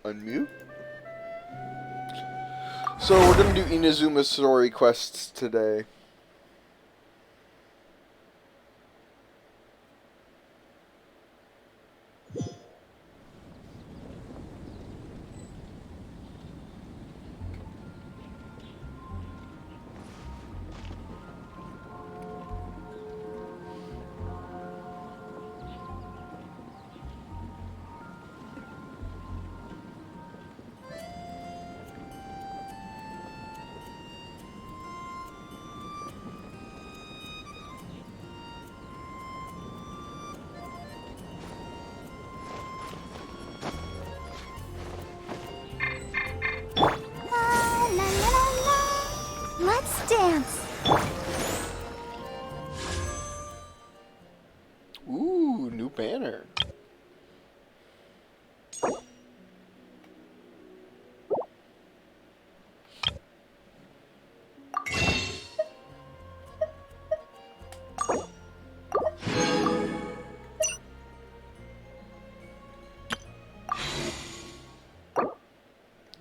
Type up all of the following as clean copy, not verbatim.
Unmute. So we're gonna do Inazuma's story quests today. Let's dance. Ooh, new banner.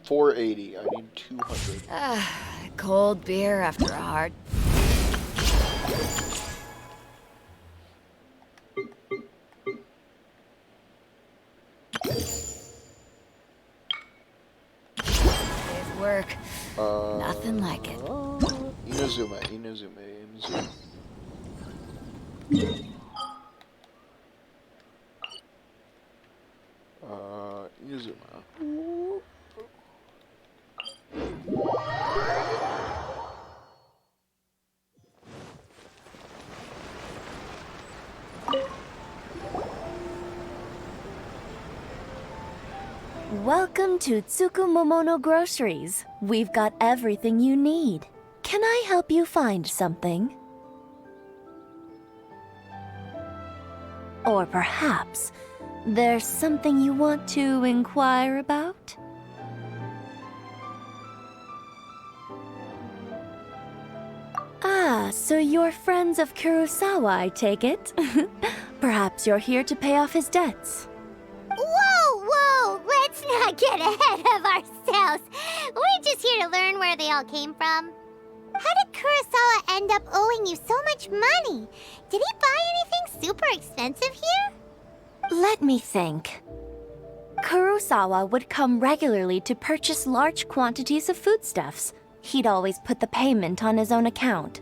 $480. I need 200. Cold beer after a hard... Day's work. Nothing like it. Inazuma. Inazuma. Welcome to Tsukumomono Groceries. We've got everything you need. Can I help you find something? Or perhaps there's something you want to inquire about? Ah, so you're friends of Kurosawa, I take it? Perhaps you're here to pay off his debts. Whoa! Let's not get ahead of ourselves. We're just here to learn where they all came from. How did Kurosawa end up owing you so much money? Did he buy anything super expensive here? Let me think. Kurosawa would come regularly to purchase large quantities of foodstuffs. He'd always put the payment on his own account.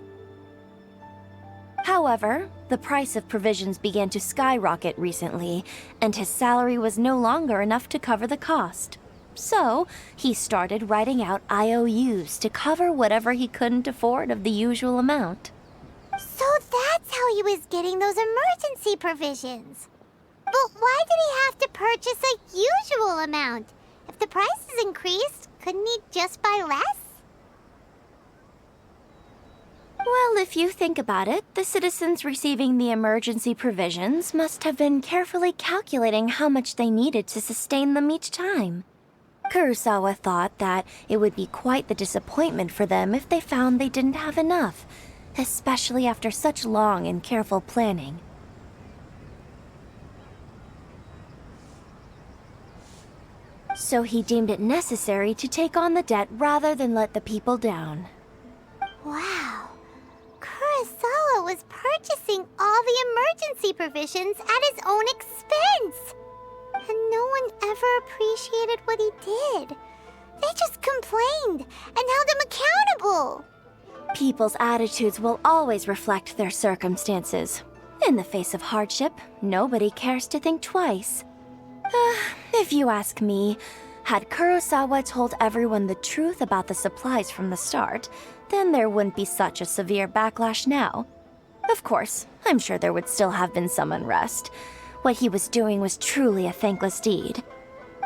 However, the price of provisions began to skyrocket recently, and his salary was no longer enough to cover the cost. So, he started writing out IOUs to cover whatever he couldn't afford of the usual amount. So that's how he was getting those emergency provisions. But why did he have to purchase a usual amount? If the prices increased, couldn't he just buy less? Well, if you think about it, the citizens receiving the emergency provisions must have been carefully calculating how much they needed to sustain them each time. Kurosawa thought that it would be quite the disappointment for them if they found they didn't have enough, especially after such long and careful planning. So he deemed it necessary to take on the debt rather than let the people down. Wow. Kurosawa was purchasing all the emergency provisions at his own expense. And no one ever appreciated what he did. They just complained and held him accountable. People's attitudes will always reflect their circumstances. In the face of hardship, nobody cares to think twice. If you ask me, had Kurosawa told everyone the truth about the supplies from the start, then there wouldn't be such a severe backlash now. Of course, I'm sure there would still have been some unrest. What he was doing was truly a thankless deed.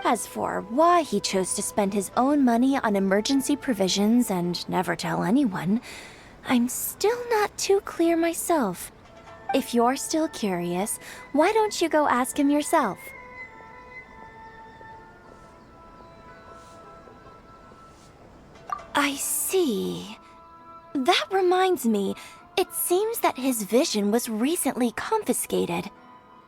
As for why he chose to spend his own money on emergency provisions and never tell anyone, I'm still not too clear myself. If you're still curious, why don't you go ask him yourself? I see. That reminds me, it seems that his vision was recently confiscated.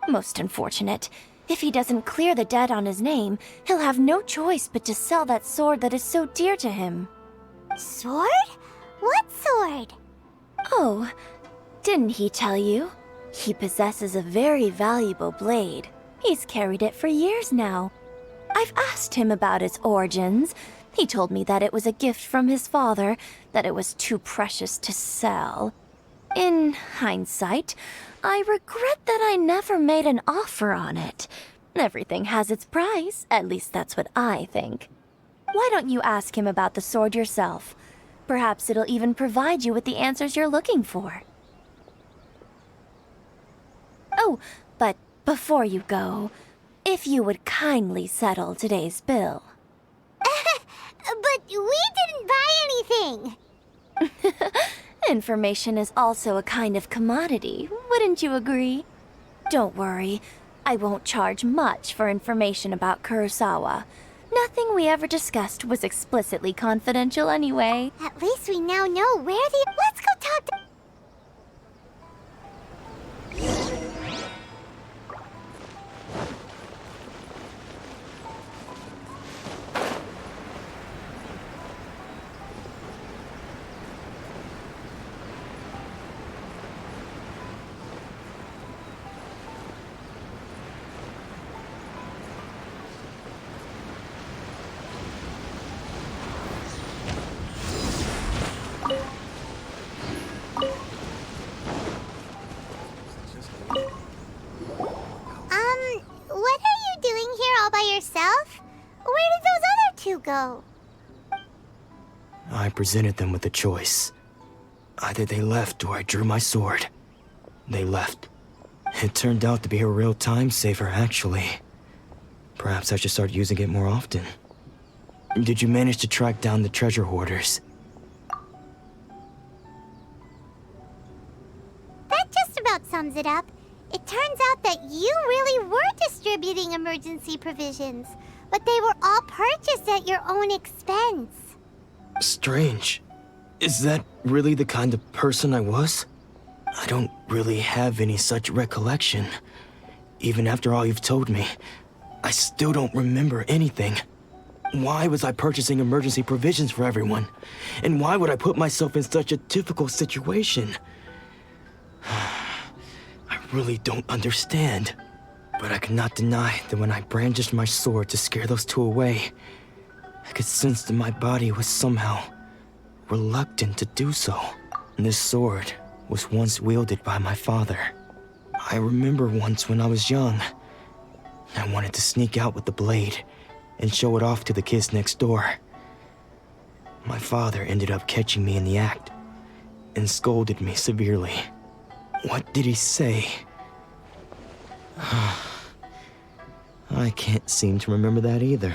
Most unfortunate. If he doesn't clear the debt on his name, he'll have no choice but to sell that sword that is so dear to him. Sword? What sword? Oh, didn't he tell you? He possesses a very valuable blade. He's carried it for years now. I've asked him about its origins. He told me that it was a gift from his father, that it was too precious to sell. In hindsight, I regret that I never made an offer on it. Everything has its price, at least that's what I think. Why don't you ask him about the sword yourself? Perhaps it'll even provide you with the answers you're looking for. Oh, but before you go, if you would kindly settle today's bill. But we didn't buy anything. Information is also a kind of commodity, wouldn't you agree? Don't worry, I won't charge much for information about Kurosawa. Nothing we ever discussed was explicitly confidential anyway. At least we now know where the... Let's go talk to... What are you doing here all by yourself? Where did those other two go? I presented them with a choice. Either they left or I drew my sword. They left. It turned out to be a real time saver, actually. Perhaps I should start using it more often. Did you manage to track down the treasure hoarders? That just about sums it up. It turns out that you really were distributing emergency provisions, but they were all purchased at your own expense. Strange. Is that really the kind of person I was? I don't really have any such recollection. Even after all you've told me, I still don't remember anything. Why was I purchasing emergency provisions for everyone? And why would I put myself in such a difficult situation? I really don't understand. But I cannot deny that when I brandished my sword to scare those two away, I could sense that my body was somehow reluctant to do so. And this sword was once wielded by my father. I remember once when I was young, I wanted to sneak out with the blade and show it off to the kids next door. My father ended up catching me in the act and scolded me severely. What did he say? I can't seem to remember that either.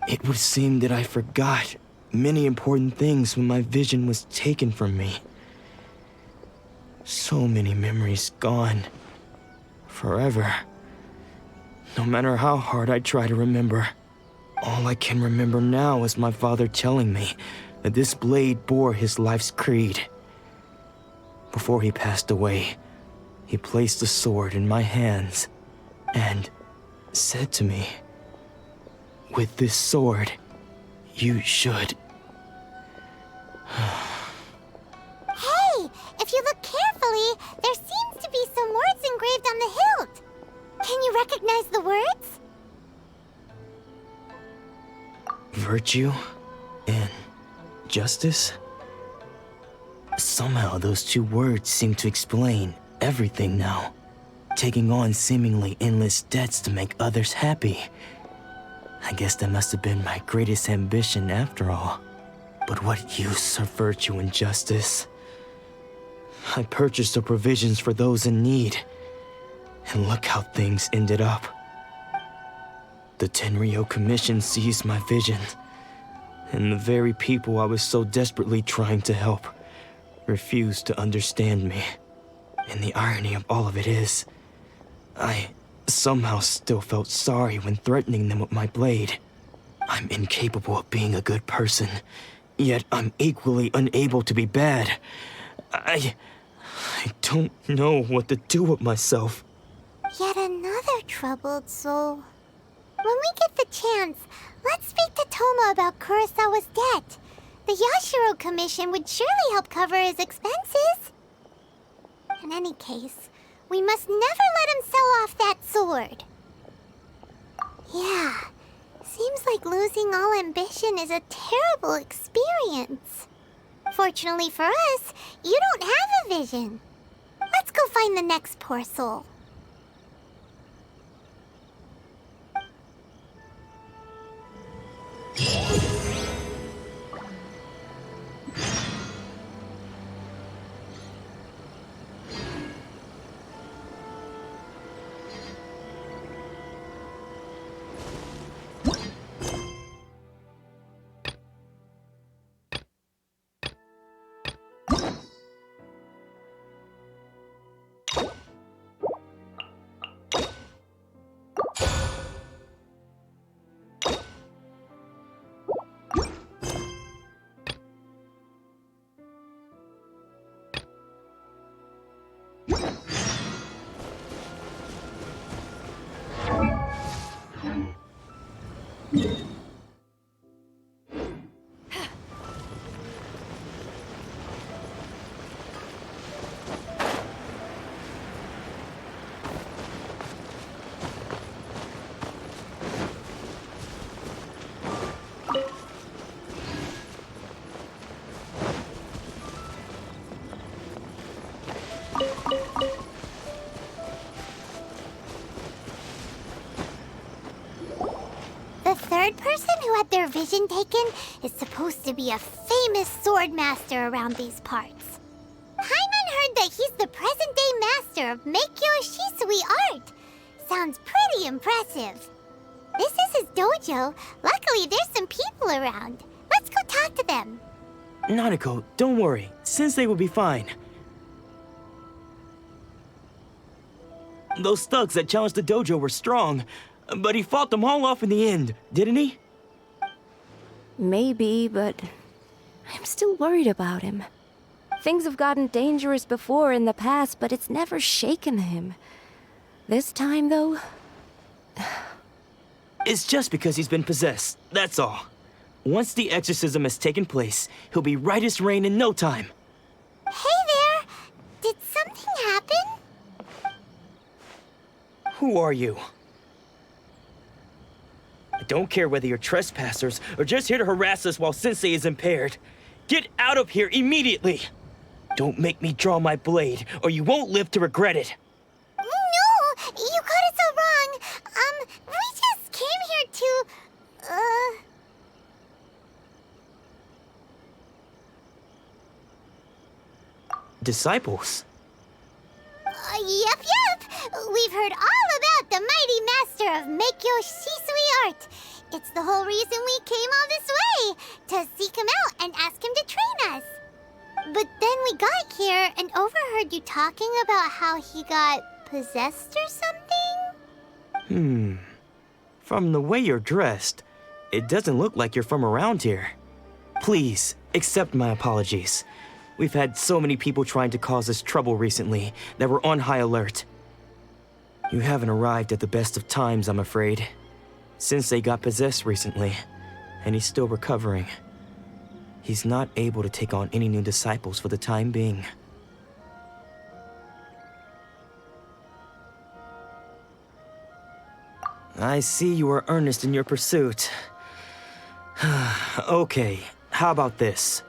It would seem that I forgot many important things when my vision was taken from me. So many memories gone. Forever. No matter how hard I try to remember, all I can remember now is my father telling me that this blade bore his life's creed. Before he passed away, he placed the sword in my hands and said to me, "With this sword, you should..." Hey, if you look carefully, there seems to be some words engraved on the hilt. Can you recognize the words? Virtue and justice? Somehow those two words seem to explain everything now. Taking on seemingly endless debts to make others happy. I guess that must have been my greatest ambition after all. But what use are virtue and justice? I purchased the provisions for those in need. And look how things ended up. The Tenryo Commission seized my vision. And the very people I was so desperately trying to help refused to understand me. And the irony of all of it is, I somehow still felt sorry when threatening them with my blade. I'm incapable of being a good person, yet I'm equally unable to be bad. I don't know what to do with myself. Yet another troubled soul. When we get the chance, let's speak to Toma about Kurosawa's debt. The Yashiro Commission would surely help cover his expenses. In any case, we must never let him sell off that sword. Yeah, seems like losing all ambition is a terrible experience. Fortunately for us, you don't have a vision. Let's go find the next poor soul. The third person who had their vision taken is supposed to be a famous sword master around these parts. Hyman heard that he's the present-day master of Meikyo Shisui art. Sounds pretty impressive. This is his dojo. Luckily, there's some people around. Let's go talk to them. Nanako, don't worry. Sensei will be fine. Those thugs that challenged the dojo were strong, but he fought them all off in the end, didn't he? Maybe, but I'm still worried about him. Things have gotten dangerous before in the past, but it's never shaken him. This time, though, It's just because he's been possessed, that's all. Once the exorcism has taken place, he'll be right as rain in no time. Hey there! Did something happen? Who are you? I don't care whether you're trespassers or just here to harass us while Sensei is impaired. Get out of here immediately! Don't make me draw my blade, or you won't live to regret it. No! You got it so wrong. We just came here to... Disciples? Yep. We've heard all about the mighty master of Meikyo Shisui art. It's the whole reason we came all this way, to seek him out and ask him to train us. But then we got here and overheard you talking about how he got possessed or something? From the way you're dressed, it doesn't look like you're from around here. Please, accept my apologies. We've had so many people trying to cause us trouble recently that we're on high alert. You haven't arrived at the best of times, I'm afraid. Sensei got possessed recently, and he's still recovering. He's not able to take on any new disciples for the time being. I see you are earnest in your pursuit. Okay, how about this?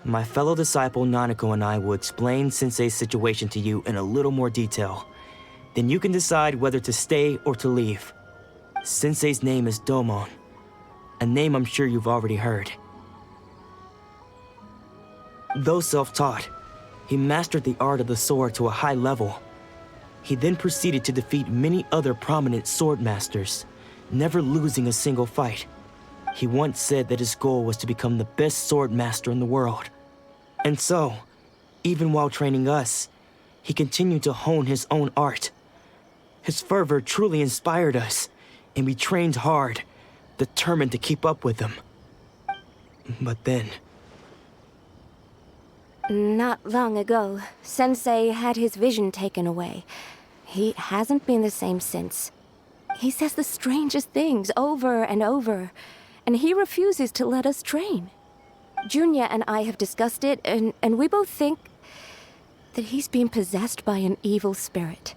My fellow disciple Nanako and I will explain Sensei's situation to you in a little more detail. Then you can decide whether to stay or to leave. Sensei's name is Domon, a name I'm sure you've already heard. Though self-taught, he mastered the art of the sword to a high level. He then proceeded to defeat many other prominent sword masters, never losing a single fight. He once said that his goal was to become the best sword master in the world. And so, even while training us, he continued to hone his own art. His fervor truly inspired us, and we trained hard, determined to keep up with him. But then... Not long ago, Sensei had his vision taken away. He hasn't been the same since. He says the strangest things over and over, and he refuses to let us train. Junya and I have discussed it, and we both think that he's been possessed by an evil spirit.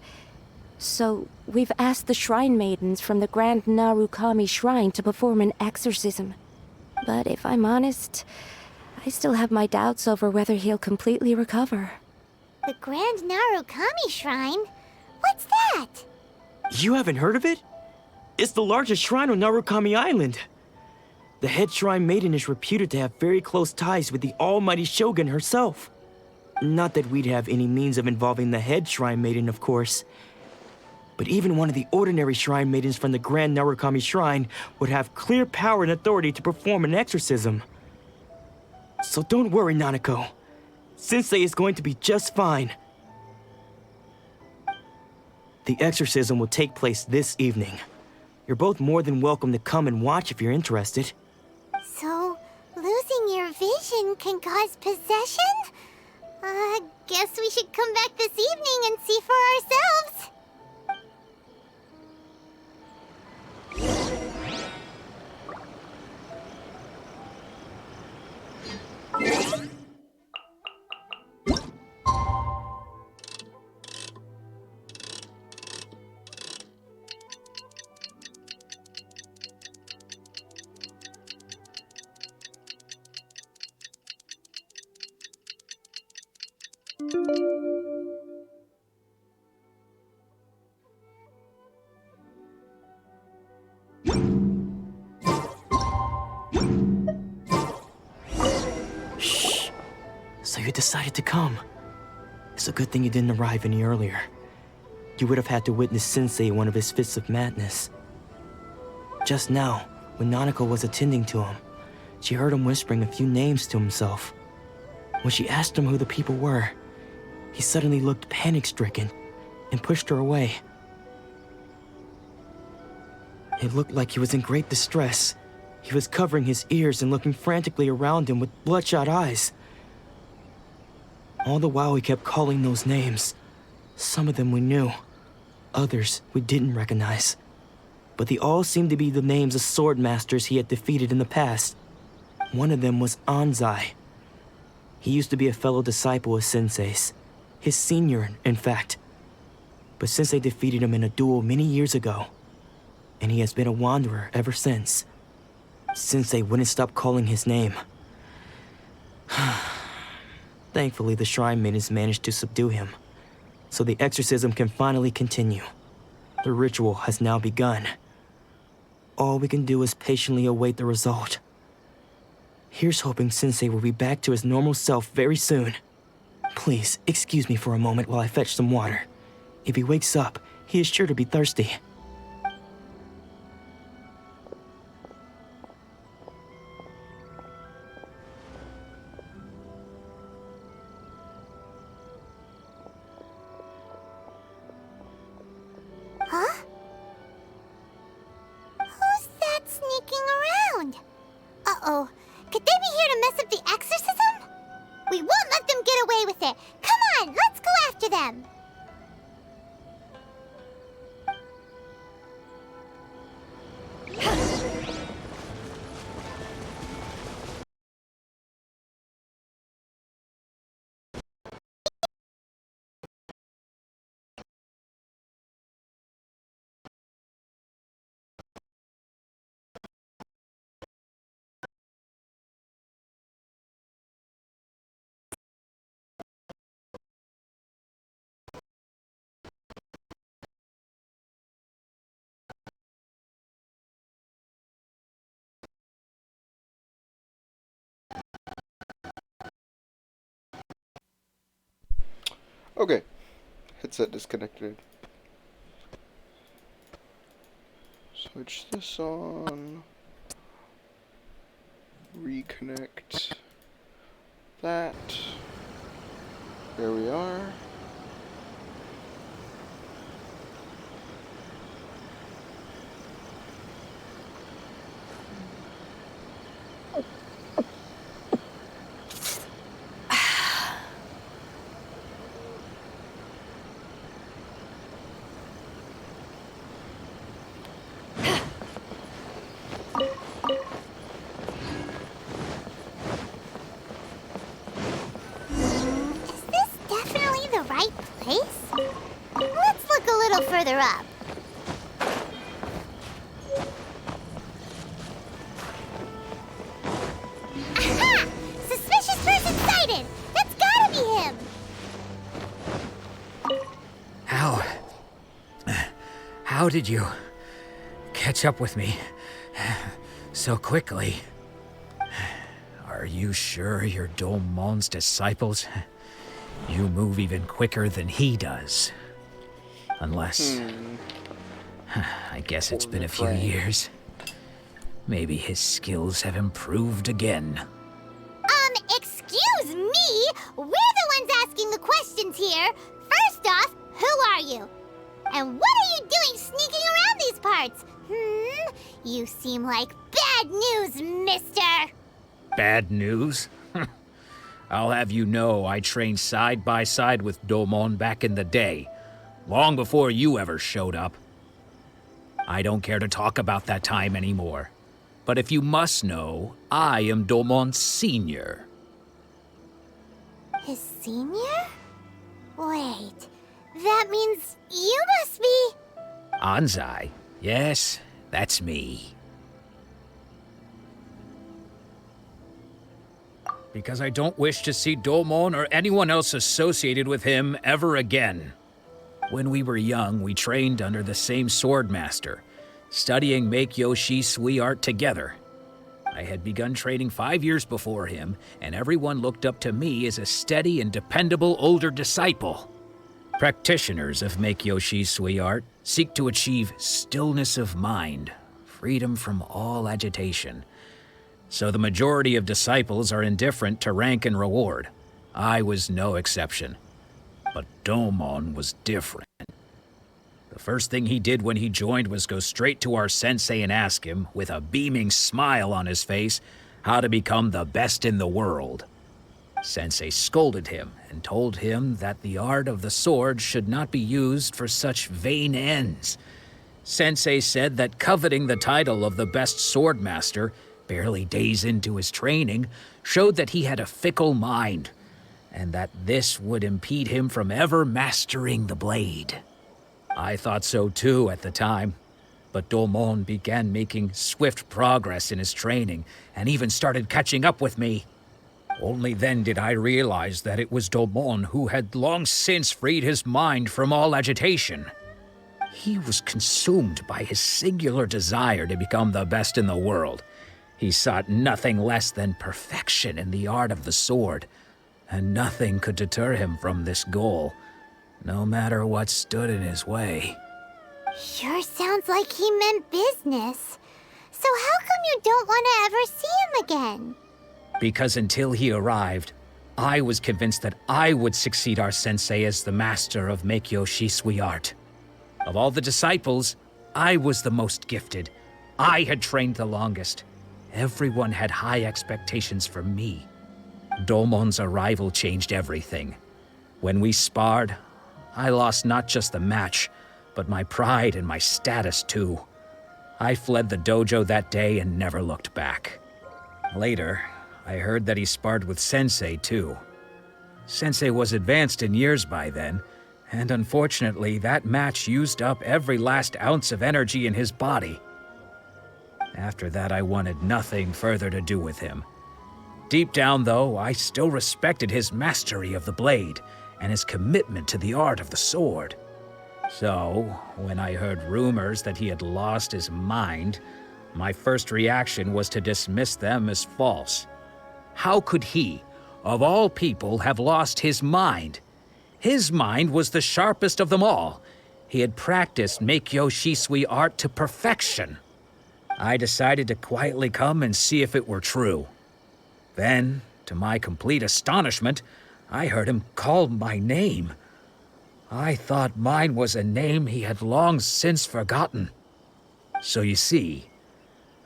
So we've asked the shrine maidens from the Grand Narukami Shrine to perform an exorcism. But if I'm honest, I still have my doubts over whether he'll completely recover. The Grand Narukami Shrine? What's that? You haven't heard of it? It's the largest shrine on Narukami Island. The head shrine maiden is reputed to have very close ties with the almighty Shogun herself. Not that we'd have any means of involving the head shrine maiden, of course. But even one of the ordinary shrine maidens from the Grand Narukami Shrine would have clear power and authority to perform an exorcism. So don't worry, Nanako. Sensei is going to be just fine. The exorcism will take place this evening. You're both more than welcome to come and watch if you're interested. So, losing your vision can cause possession? Guess we should come back this evening and see for ourselves. So you decided to come. It's a good thing you didn't arrive any earlier. You would have had to witness Sensei in one of his fits of madness. Just now, when Nanako was attending to him, she heard him whispering a few names to himself. When she asked him who the people were, he suddenly looked panic-stricken and pushed her away. It looked like he was in great distress. He was covering his ears and looking frantically around him with bloodshot eyes. All the while he kept calling those names. Some of them we knew, others we didn't recognize. but they all seemed to be the names of sword masters he had defeated in the past. One of them was Anzai. He used to be a fellow disciple of Sensei's, his senior, in fact. But Sensei defeated him in a duel many years ago, and he has been a wanderer ever since. Sensei wouldn't stop calling his name. Thankfully, the shrine maidens managed to subdue him, so the exorcism can finally continue. The ritual has now begun. All we can do is patiently await the result. Here's hoping Sensei will be back to his normal self very soon. Please, excuse me for a moment while I fetch some water. If he wakes up, he is sure to be thirsty. Huh? Who's that sneaking around? Uh-oh. Could they be here to mess up the exorcism? We won't let them get away with it. Come on, let's go after them. Okay. Headset disconnected. Switch this on. Reconnect that. There we are. Is this definitely the right place? Let's look a little further up. Aha! Suspicious person sighted! That's gotta be him! How did you catch up with me so quickly? Are you sure you're Domon's disciples? You move even quicker than he does. Unless... I guess it's been a few years. Maybe his skills have improved again. Excuse me? We're the ones asking the questions here. First off, who are you? And what are you doing sneaking around these parts? You seem like bad news, mister! Bad news? I'll have you know I trained side by side with Domon back in the day, long before you ever showed up. I don't care to talk about that time anymore. But if you must know, I am Domon's senior. His senior? Wait, that means you must be... Anzai? Yes, that's me. Because I don't wish to see Domon or anyone else associated with him ever again. When we were young, we trained under the same sword master, studying Make-Yoshi Sui art together. I had begun training 5 years before him, and everyone looked up to me as a steady and dependable older disciple. Practitioners of Make-Yoshi Sui art seek to achieve stillness of mind, freedom from all agitation. So the majority of disciples are indifferent to rank and reward. I was no exception. But Domon was different. The first thing he did when he joined was go straight to our sensei and ask him, with a beaming smile on his face, how to become the best in the world. Sensei scolded him and told him that the art of the sword should not be used for such vain ends, Sensei said that coveting the title of the best swordmaster, barely days into his training, showed that he had a fickle mind, and that this would impede him from ever mastering the blade. I thought so too at the time, but Domon began making swift progress in his training and even started catching up with me. Only then did I realize that it was Domon who had long since freed his mind from all agitation. He was consumed by his singular desire to become the best in the world. He sought nothing less than perfection in the art of the sword, and nothing could deter him from this goal, no matter what stood in his way. Sure sounds like he meant business. So how come you don't want to ever see him again? Because until he arrived, I was convinced that I would succeed our sensei as the master of Meikyo Shisui art. Of all the disciples, I was the most gifted. I had trained the longest. Everyone had high expectations for me. Domon's arrival changed everything. When we sparred, I lost not just the match, but my pride and my status too. I fled the dojo that day and never looked back. Later, I heard that he sparred with Sensei too. Sensei was advanced in years by then, and unfortunately that match used up every last ounce of energy in his body. After that, I wanted nothing further to do with him. Deep down, though, I still respected his mastery of the blade and his commitment to the art of the sword. So, when I heard rumors that he had lost his mind, my first reaction was to dismiss them as false. How could he, of all people, have lost his mind? His mind was the sharpest of them all. He had practiced Meikyo Shisui art to perfection. I decided to quietly come and see if it were true. Then, to my complete astonishment, I heard him call my name. I thought mine was a name he had long since forgotten. So you see,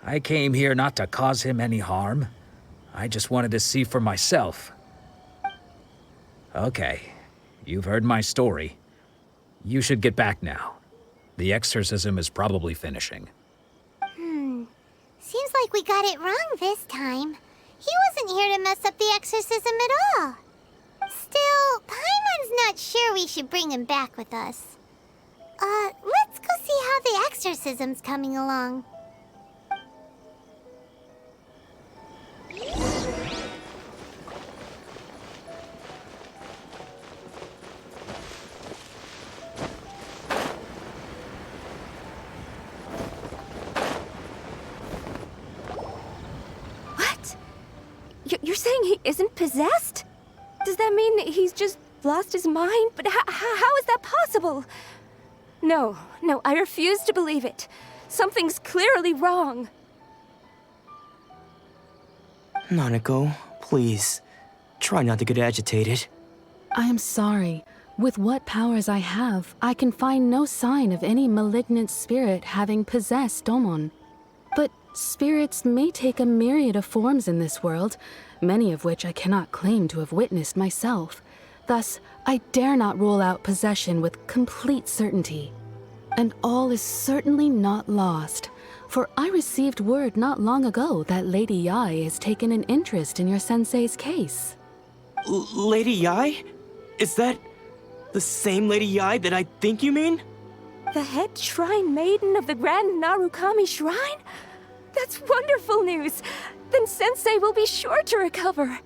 I came here not to cause him any harm. I just wanted to see for myself. Okay, you've heard my story. You should get back now. The exorcism is probably finishing. Seems like we got it wrong this time. He wasn't here to mess up the exorcism at all. Still, Paimon's not sure we should bring him back with us. Let's go see how the exorcism's coming along. What? You're saying he isn't possessed? Does that mean he's just lost his mind? But how is that possible? No, I refuse to believe it. Something's clearly wrong. Nanako, please. Try not to get agitated. I am sorry. With what powers I have, I can find no sign of any malignant spirit having possessed Domon. But spirits may take a myriad of forms in this world, many of which I cannot claim to have witnessed myself. Thus, I dare not rule out possession with complete certainty. And all is certainly not lost, for I received word not long ago that Lady Yai has taken an interest in your sensei's case. Lady Yai? Is that the same Lady Yai that I think you mean? The head shrine maiden of the Grand Narukami Shrine? That's wonderful news! Then Sensei will be sure to recover.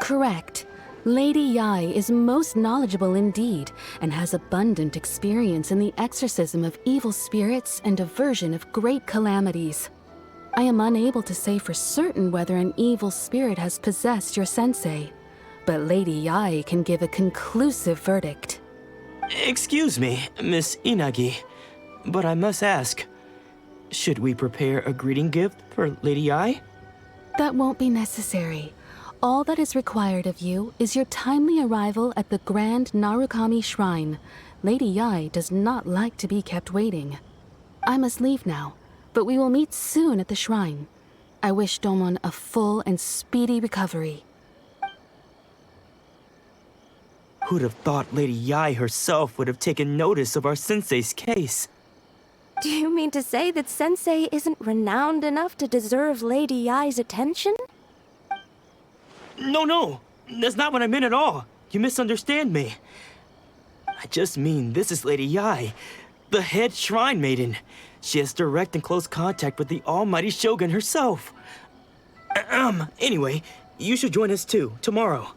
Correct. Lady Yai is most knowledgeable indeed, and has abundant experience in the exorcism of evil spirits and aversion of great calamities. I am unable to say for certain whether an evil spirit has possessed your sensei, but Lady Yai can give a conclusive verdict. Excuse me, Miss Inagi, but I must ask, should we prepare a greeting gift for Lady Yai? That won't be necessary. All that is required of you is your timely arrival at the Grand Narukami Shrine. Lady Yai does not like to be kept waiting. I must leave now, but we will meet soon at the shrine. I wish Domon a full and speedy recovery. Who'd have thought Lady Yai herself would have taken notice of our sensei's case? Do you mean to say that Sensei isn't renowned enough to deserve Lady Yai's attention? No, that's not what I meant at all. You misunderstand me. I just mean this is Lady Yai, the head shrine maiden. She has direct and close contact with the almighty Shogun herself. Anyway, you should join us too, tomorrow.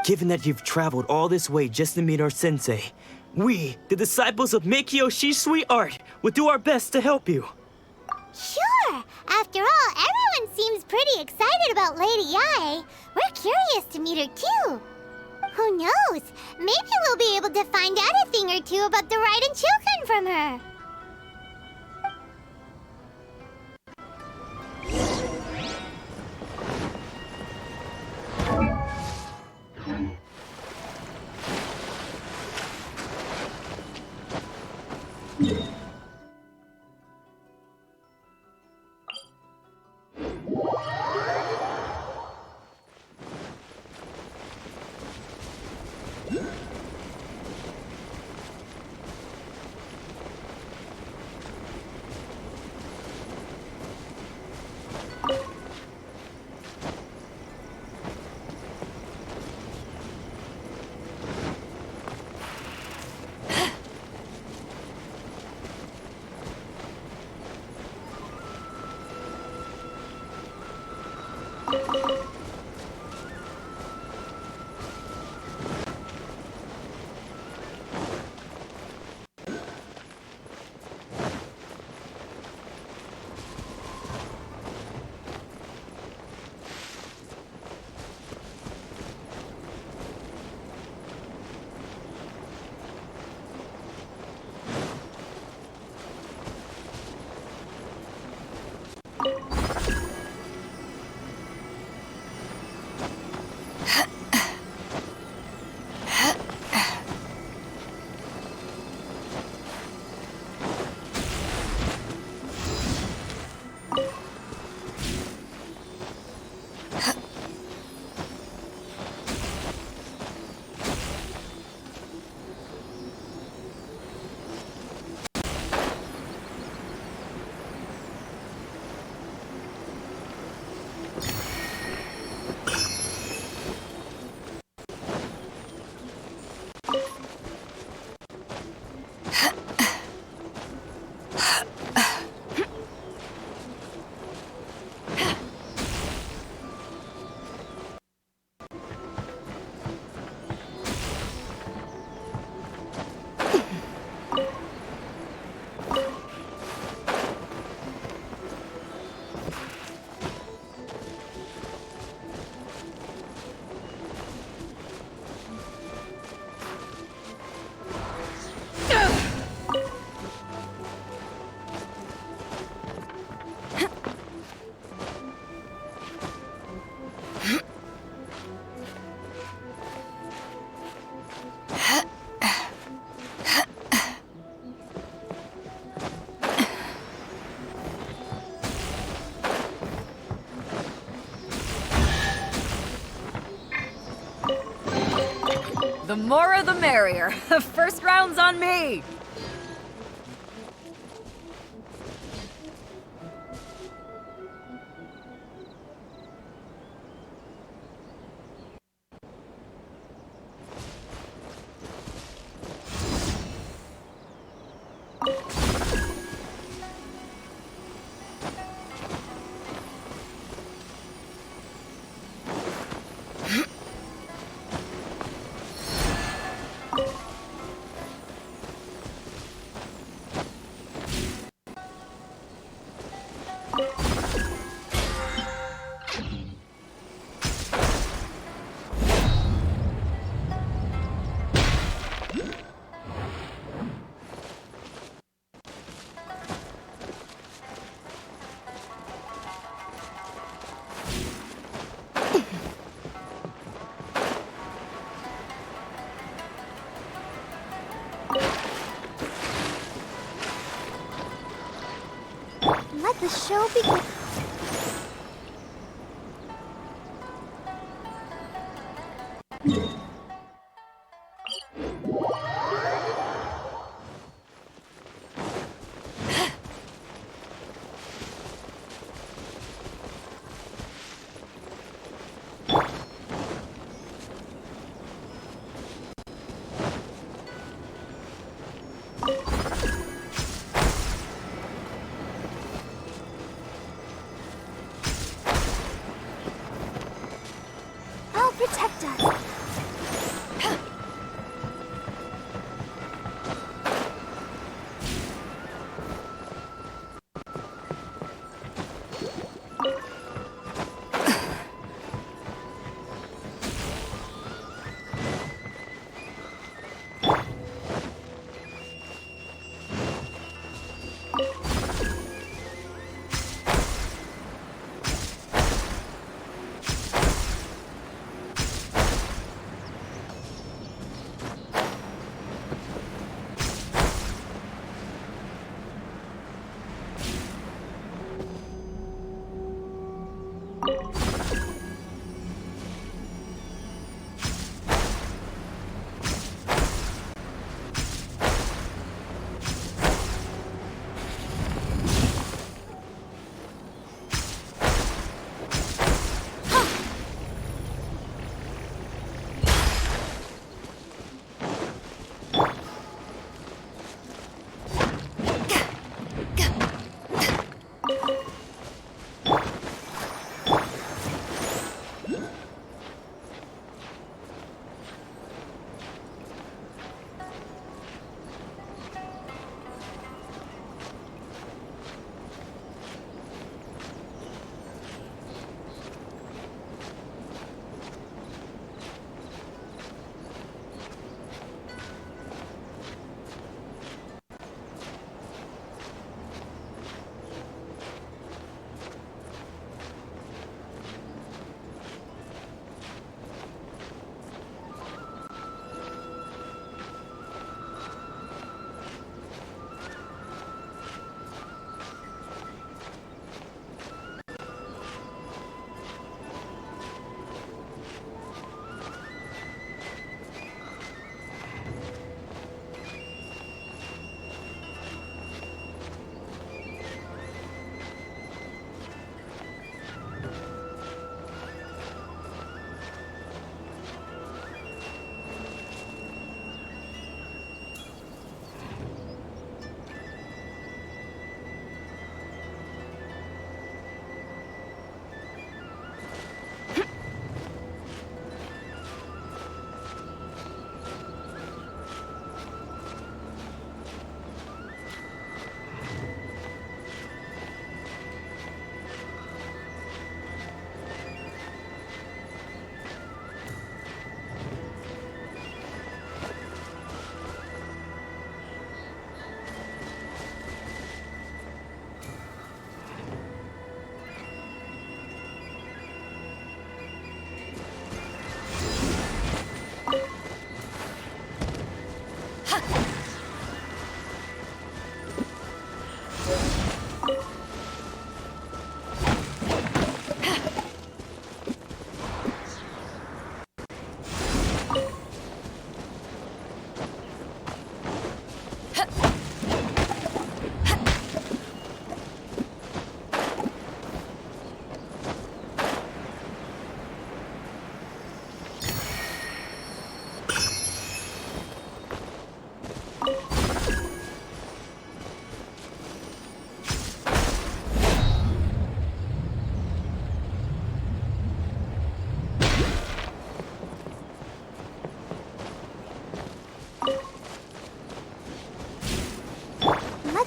Given that you've traveled all this way just to meet our sensei, we, the disciples of Meikyo-shi's sweet art, will do our best to help you. Sure! After all, everyone seems pretty excited about Lady Yai. We're curious to meet her too. Who knows? Maybe we'll be able to find out a thing or two about the Raiden children from her. The more the merrier. First round's on me! Let the show begin.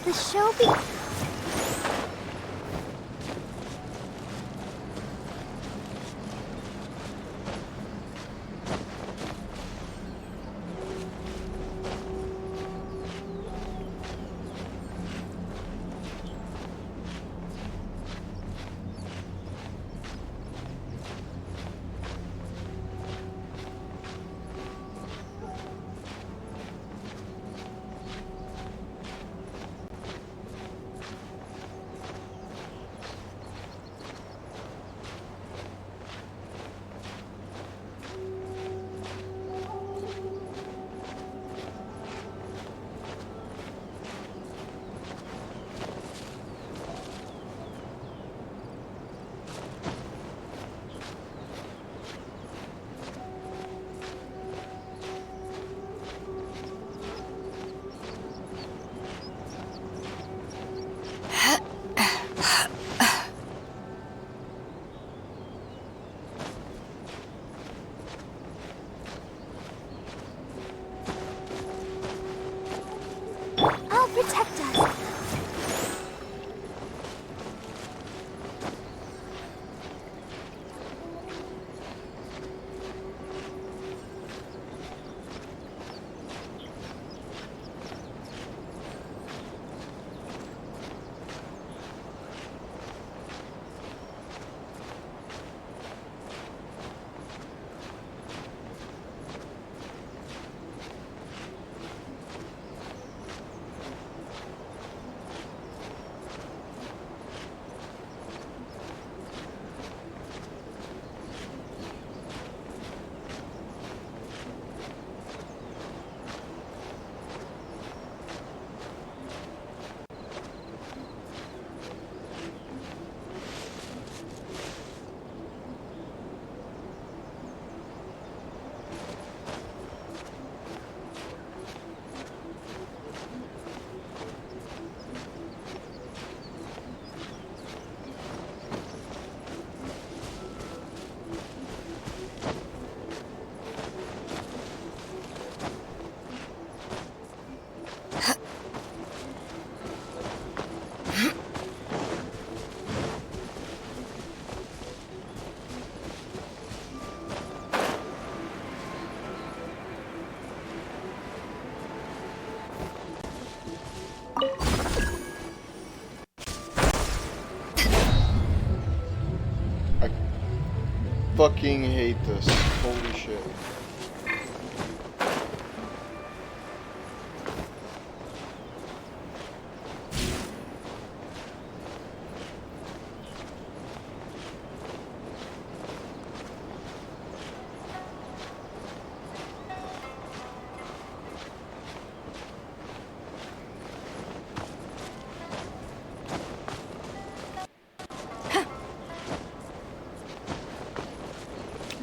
The show be... I'll protect us. Fucking hate this. Holy shit.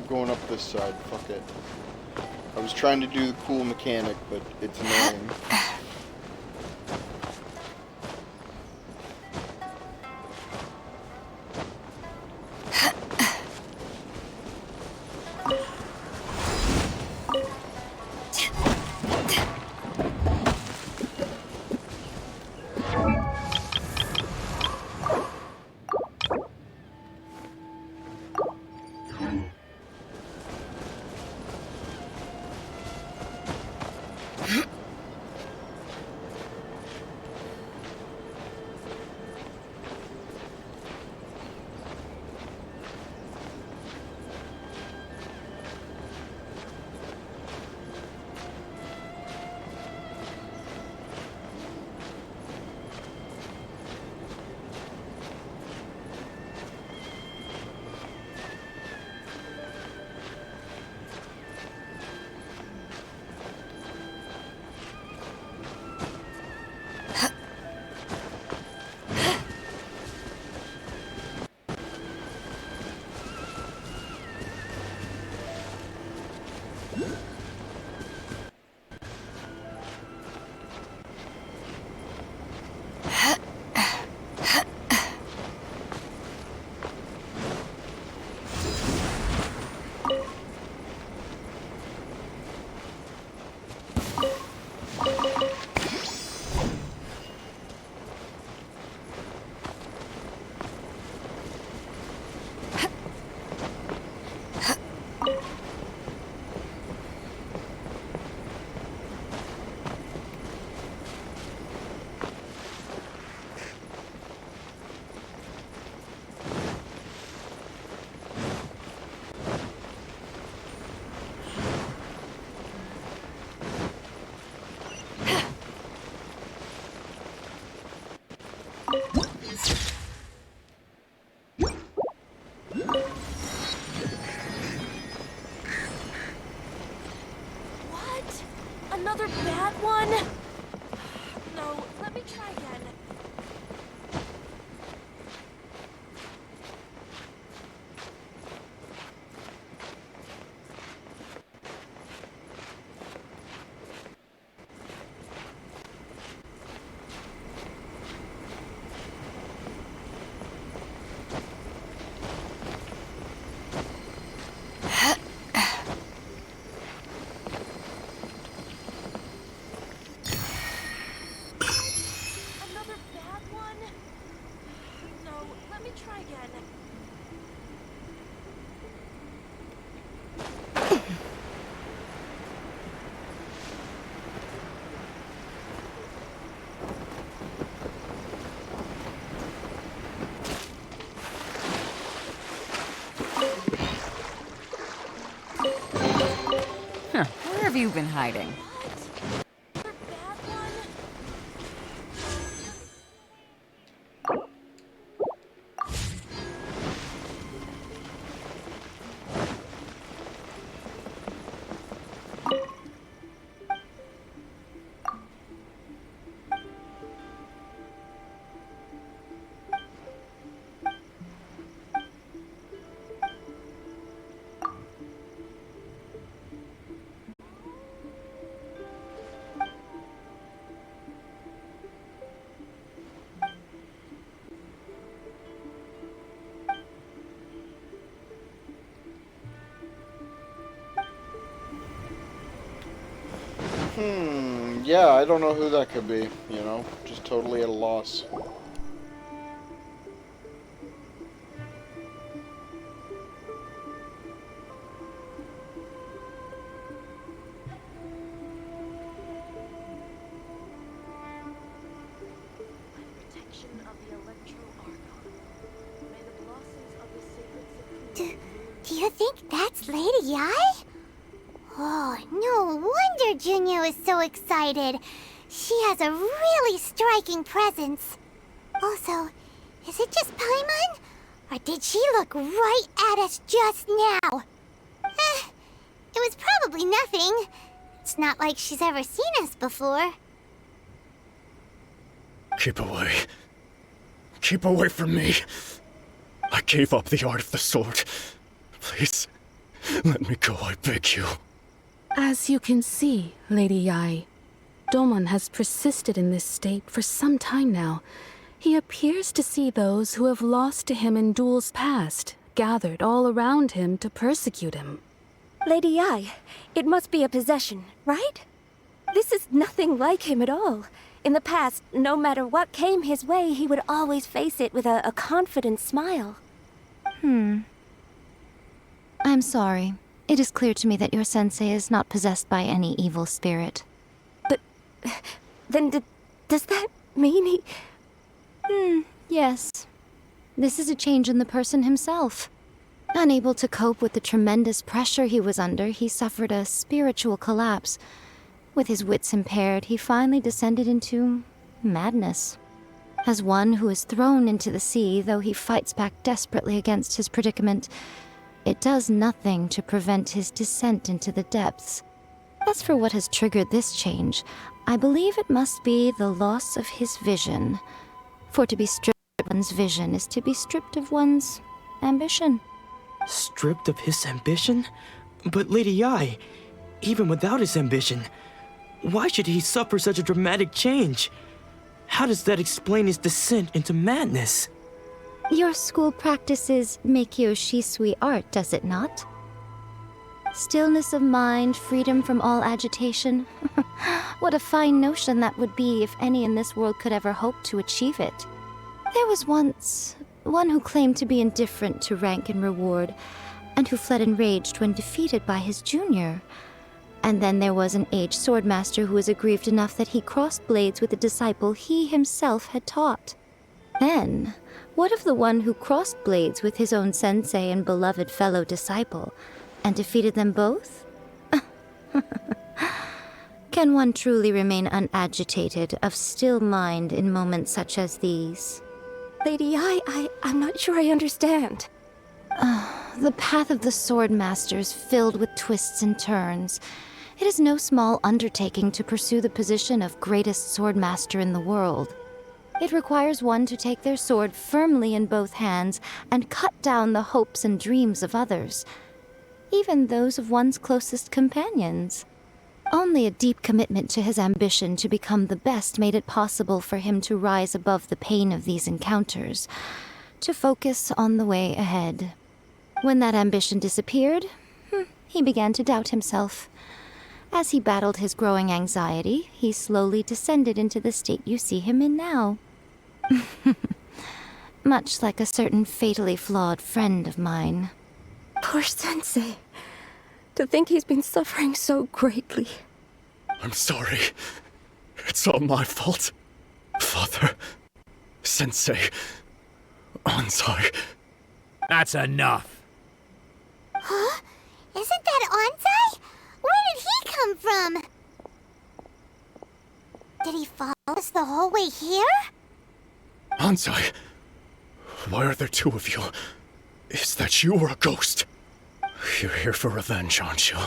Going up this side, fuck it. I was trying to do the cool mechanic, but it's annoying. Let me try again. Huh, where have you been hiding? Yeah, I don't know who that could be, you know? Just totally at a loss. Do you think that's Lady Yai? Oh, no wonder Junyo is so excited. She has a really striking presence. Also, is it just Paimon? Or did she look right at us just now? It was probably nothing. It's not like she's ever seen us before. Keep away. Keep away from me. I gave up the art of the sword. Please, let me go, I beg you. As you can see, Lady Yai, Domon has persisted in this state for some time now. He appears to see those who have lost to him in duels past, gathered all around him to persecute him. Lady Yai, it must be a possession, right? This is nothing like him at all. In the past, no matter what came his way, he would always face it with a confident smile. I'm sorry. It is clear to me that your sensei is not possessed by any evil spirit. But then does that mean he... Yes. This is a change in the person himself. Unable to cope with the tremendous pressure he was under, he suffered a spiritual collapse. With his wits impaired, he finally descended into madness. As one who is thrown into the sea, though he fights back desperately against his predicament, it does nothing to prevent his descent into the depths. As for what has triggered this change, I believe it must be the loss of his vision. For to be stripped of one's vision is to be stripped of one's ambition. Stripped of his ambition? But Lady Yai, even without his ambition, why should he suffer such a dramatic change? How does that explain his descent into madness? Your school practices Meikyo Shisui art, does it not? Stillness of mind, freedom from all agitation. What a fine notion that would be if any in this world could ever hope to achieve it. There was once one who claimed to be indifferent to rank and reward, and who fled enraged when defeated by his junior. And then there was an aged swordmaster who was aggrieved enough that he crossed blades with a disciple he himself had taught. Then, what of the one who crossed blades with his own sensei and beloved fellow disciple, and defeated them both? Can one truly remain unagitated, of still mind in moments such as these? Lady Yai, I'm not sure I understand. The path of the swordmaster is filled with twists and turns. It is no small undertaking to pursue the position of greatest swordmaster in the world. It requires one to take their sword firmly in both hands and cut down the hopes and dreams of others, even those of one's closest companions. Only a deep commitment to his ambition to become the best made it possible for him to rise above the pain of these encounters, to focus on the way ahead. When that ambition disappeared, he began to doubt himself. As he battled his growing anxiety, he slowly descended into the state you see him in now. much like a certain fatally flawed friend of mine. Poor Sensei. To think he's been suffering so greatly. I'm sorry. It's all my fault. Father, Sensei, Anzai. That's enough. Huh? Isn't that Anzai? Where did he come from? Did he follow us the whole way here? Anzai, why are there two of you? Is that you or a ghost? You're here for revenge, aren't you?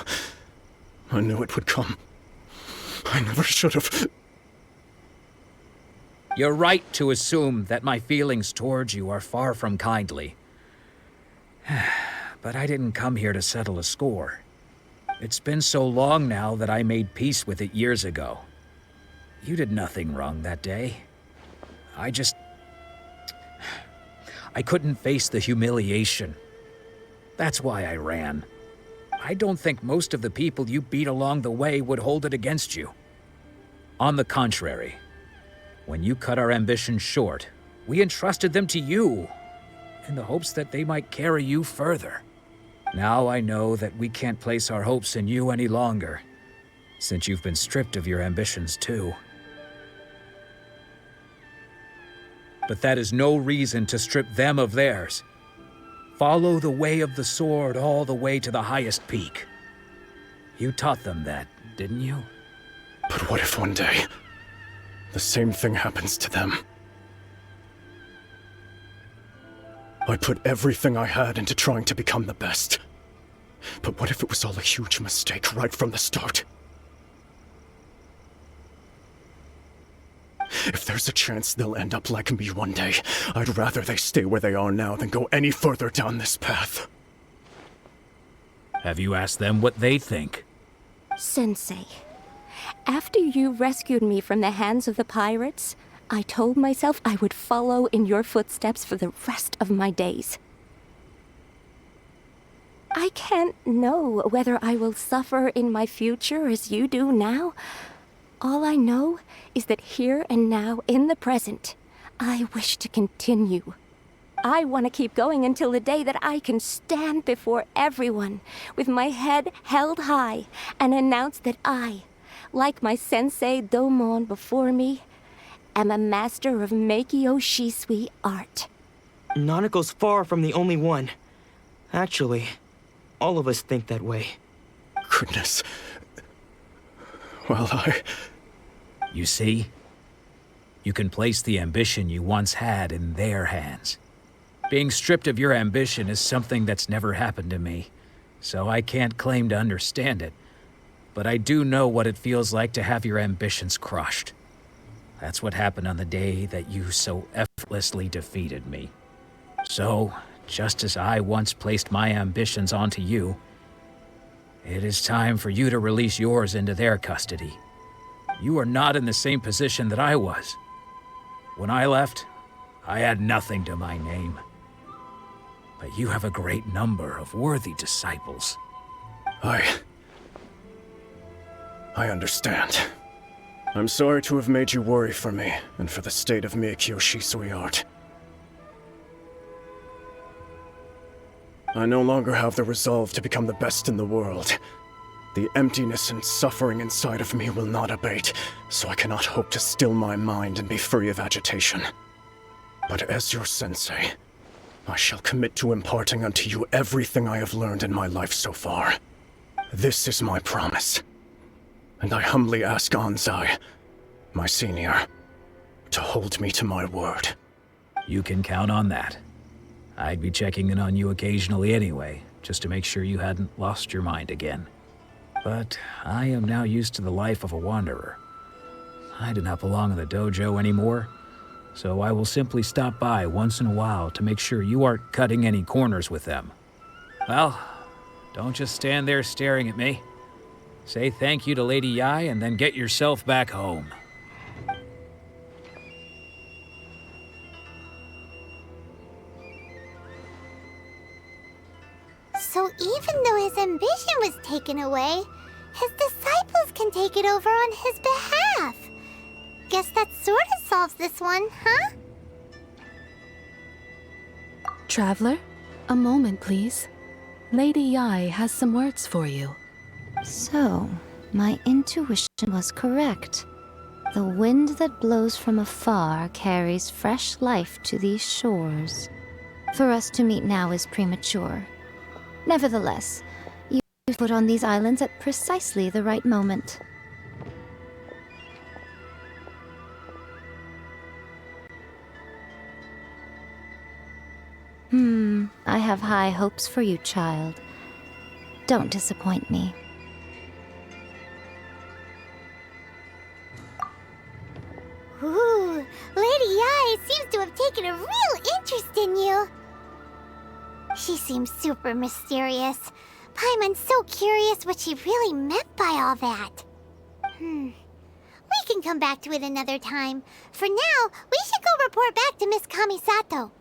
I knew it would come. I never should have. You're right to assume that my feelings towards you are far from kindly. But I didn't come here to settle a score. It's been so long now that I made peace with it years ago. You did nothing wrong that day. I couldn't face the humiliation. That's why I ran. I don't think most of the people you beat along the way would hold it against you. On the contrary, when you cut our ambitions short, we entrusted them to you, in the hopes that they might carry you further. Now I know that we can't place our hopes in you any longer, since you've been stripped of your ambitions too. But that is no reason to strip them of theirs. Follow the way of the sword all the way to the highest peak. You taught them that, didn't you? But what if one day, the same thing happens to them? I put everything I had into trying to become the best. But what if it was all a huge mistake right from the start? If there's a chance they'll end up like me one day, I'd rather they stay where they are now than go any further down this path. Have you asked them what they think? Sensei, after you rescued me from the hands of the pirates, I told myself I would follow in your footsteps for the rest of my days. I can't know whether I will suffer in my future as you do now. All I know is that here and now, in the present, I wish to continue. I want to keep going until the day that I can stand before everyone with my head held high and announce that I, like my sensei Domon before me, am a master of Meikyo Shisui art. Nanako's far from the only one. Actually, all of us think that way. Goodness. Well, You see? You can place the ambition you once had in their hands. Being stripped of your ambition is something that's never happened to me, so I can't claim to understand it. But I do know what it feels like to have your ambitions crushed. That's what happened on the day that you so effortlessly defeated me. So, just as I once placed my ambitions onto you, it is time for you to release yours into their custody. You are not in the same position that I was. When I left, I had nothing to my name. But you have a great number of worthy disciples. I understand. I'm sorry to have made you worry for me, and for the state of Meikyo Shisui art. I no longer have the resolve to become the best in the world. The emptiness and suffering inside of me will not abate, so I cannot hope to still my mind and be free of agitation. But as your sensei, I shall commit to imparting unto you everything I have learned in my life so far. This is my promise. And I humbly ask Anzai, my senior, to hold me to my word. You can count on that. I'd be checking in on you occasionally anyway, just to make sure you hadn't lost your mind again. But I am now used to the life of a wanderer. I do not belong in the dojo anymore, so I will simply stop by once in a while to make sure you aren't cutting any corners with them. Well, don't just stand there staring at me. Say thank you to Lady Yai and then get yourself back home. So even though his ambition was taken away, his disciples can take it over on his behalf. Guess that sort of solves this one, huh? Traveler, a moment, please. Lady Yai has some words for you. So, my intuition was correct. The wind that blows from afar carries fresh life to these shores. For us to meet now is premature. Nevertheless, you put on these islands at precisely the right moment. I have high hopes for you, child. Don't disappoint me. Ooh, Lady Yai seems to have taken a real interest in you. She seems super mysterious. Paimon's so curious what she really meant by all that. We can come back to it another time. For now, we should go report back to Miss Kamisato.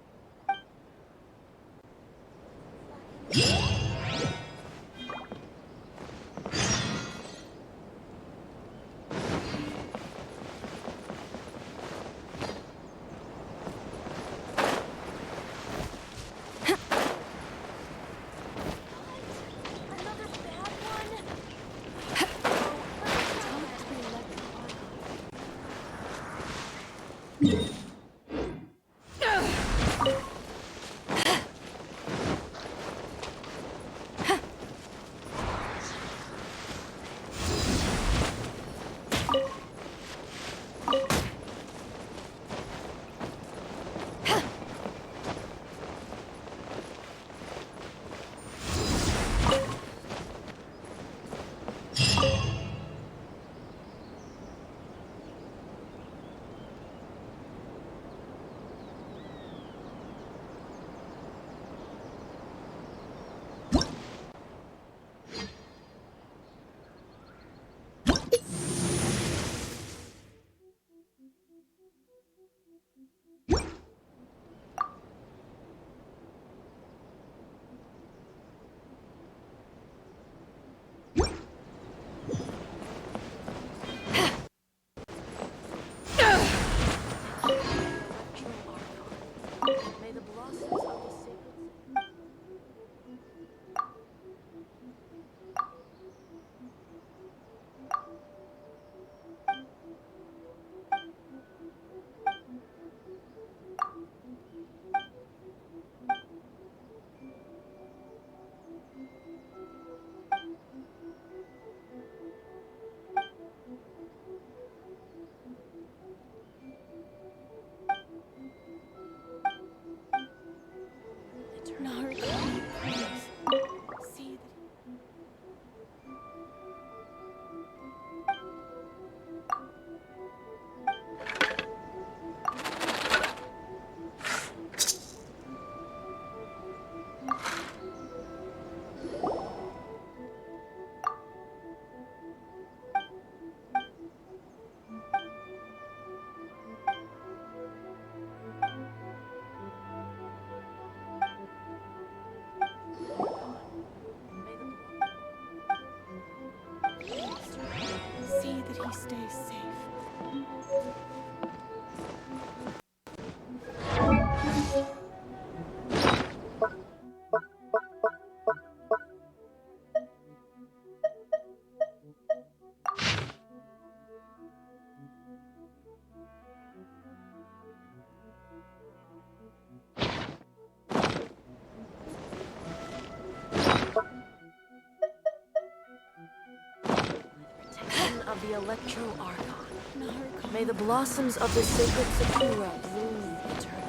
Of the Electro Archon. May the blossoms of the sacred Sakura bloom eternally.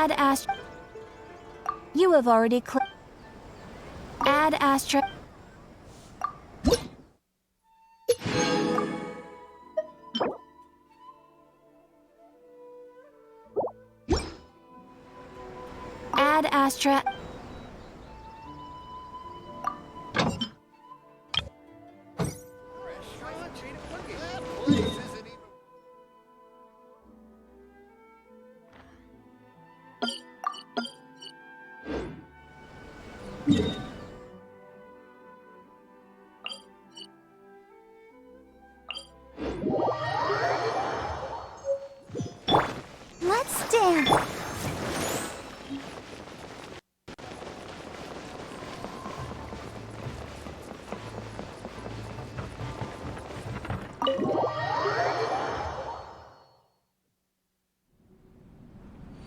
Add Astra. You have already Add Astra. Add Astra. Let's dance.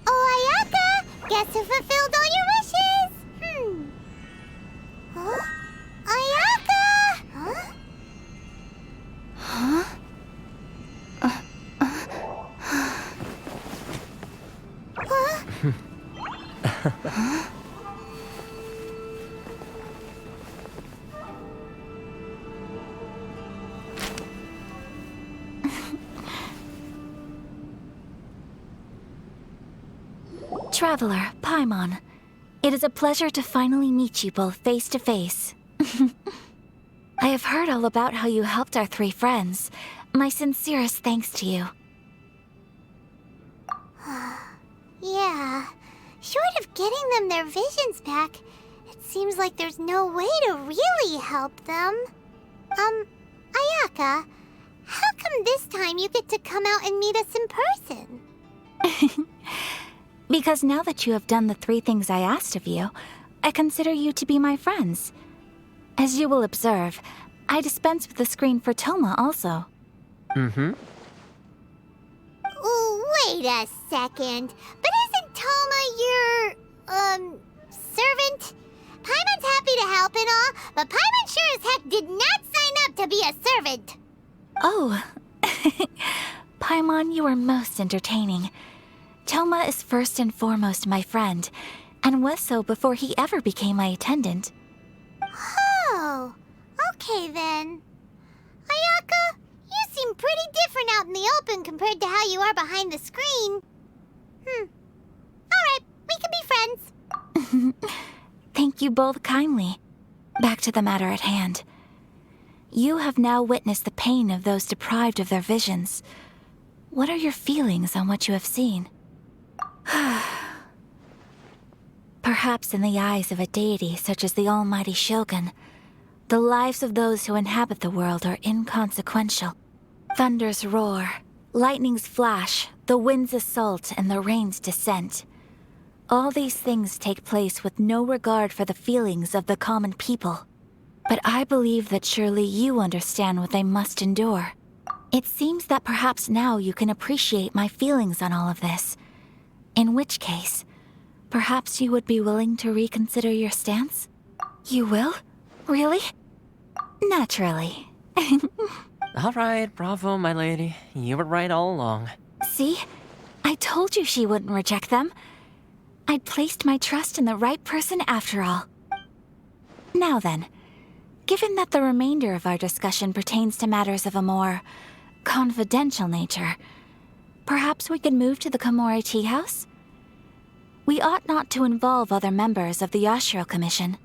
Oh, Ayaka! Guess who fulfilled all your wishes? Huh? Ayaka! Huh? Traveler, Paimon. It is a pleasure to finally meet you both face to face. I have heard all about how you helped our three friends. My sincerest thanks to you. Yeah. Short of getting them their visions back, it seems like there's no way to really help them. Ayaka, how come this time you get to come out and meet us in person? Because now that you have done the 3 things I asked of you, I consider you to be my friends. As you will observe, I dispense with the screen for Toma also. Ooh, wait a second. But isn't Toma your, servant? Paimon's happy to help and all, but Paimon sure as heck did not sign up to be a servant. Oh. Paimon, you are most entertaining. Toma is first and foremost my friend, and was so before he ever became my attendant. Oh, okay then. Ayaka, you seem pretty different out in the open compared to how you are behind the screen. Alright, we can be friends. Thank you both kindly. Back to the matter at hand. You have now witnessed the pain of those deprived of their visions. What are your feelings on what you have seen? Perhaps in the eyes of a deity such as the almighty Shogun, the lives of those who inhabit the world are inconsequential. Thunders roar, lightnings flash, the winds assault, and the rains descent. All these things take place with no regard for the feelings of the common people. But I believe that surely you understand what they must endure. It seems that perhaps now you can appreciate my feelings on all of this. In which case, perhaps you would be willing to reconsider your stance? You will? Really? Naturally. All right, bravo, my lady. You were right all along. See? I told you she wouldn't reject them. I'd placed my trust in the right person after all. Now then, given that the remainder of our discussion pertains to matters of a more confidential nature, perhaps we could move to the Komori Tea House? We ought not to involve other members of the Yashiro Commission.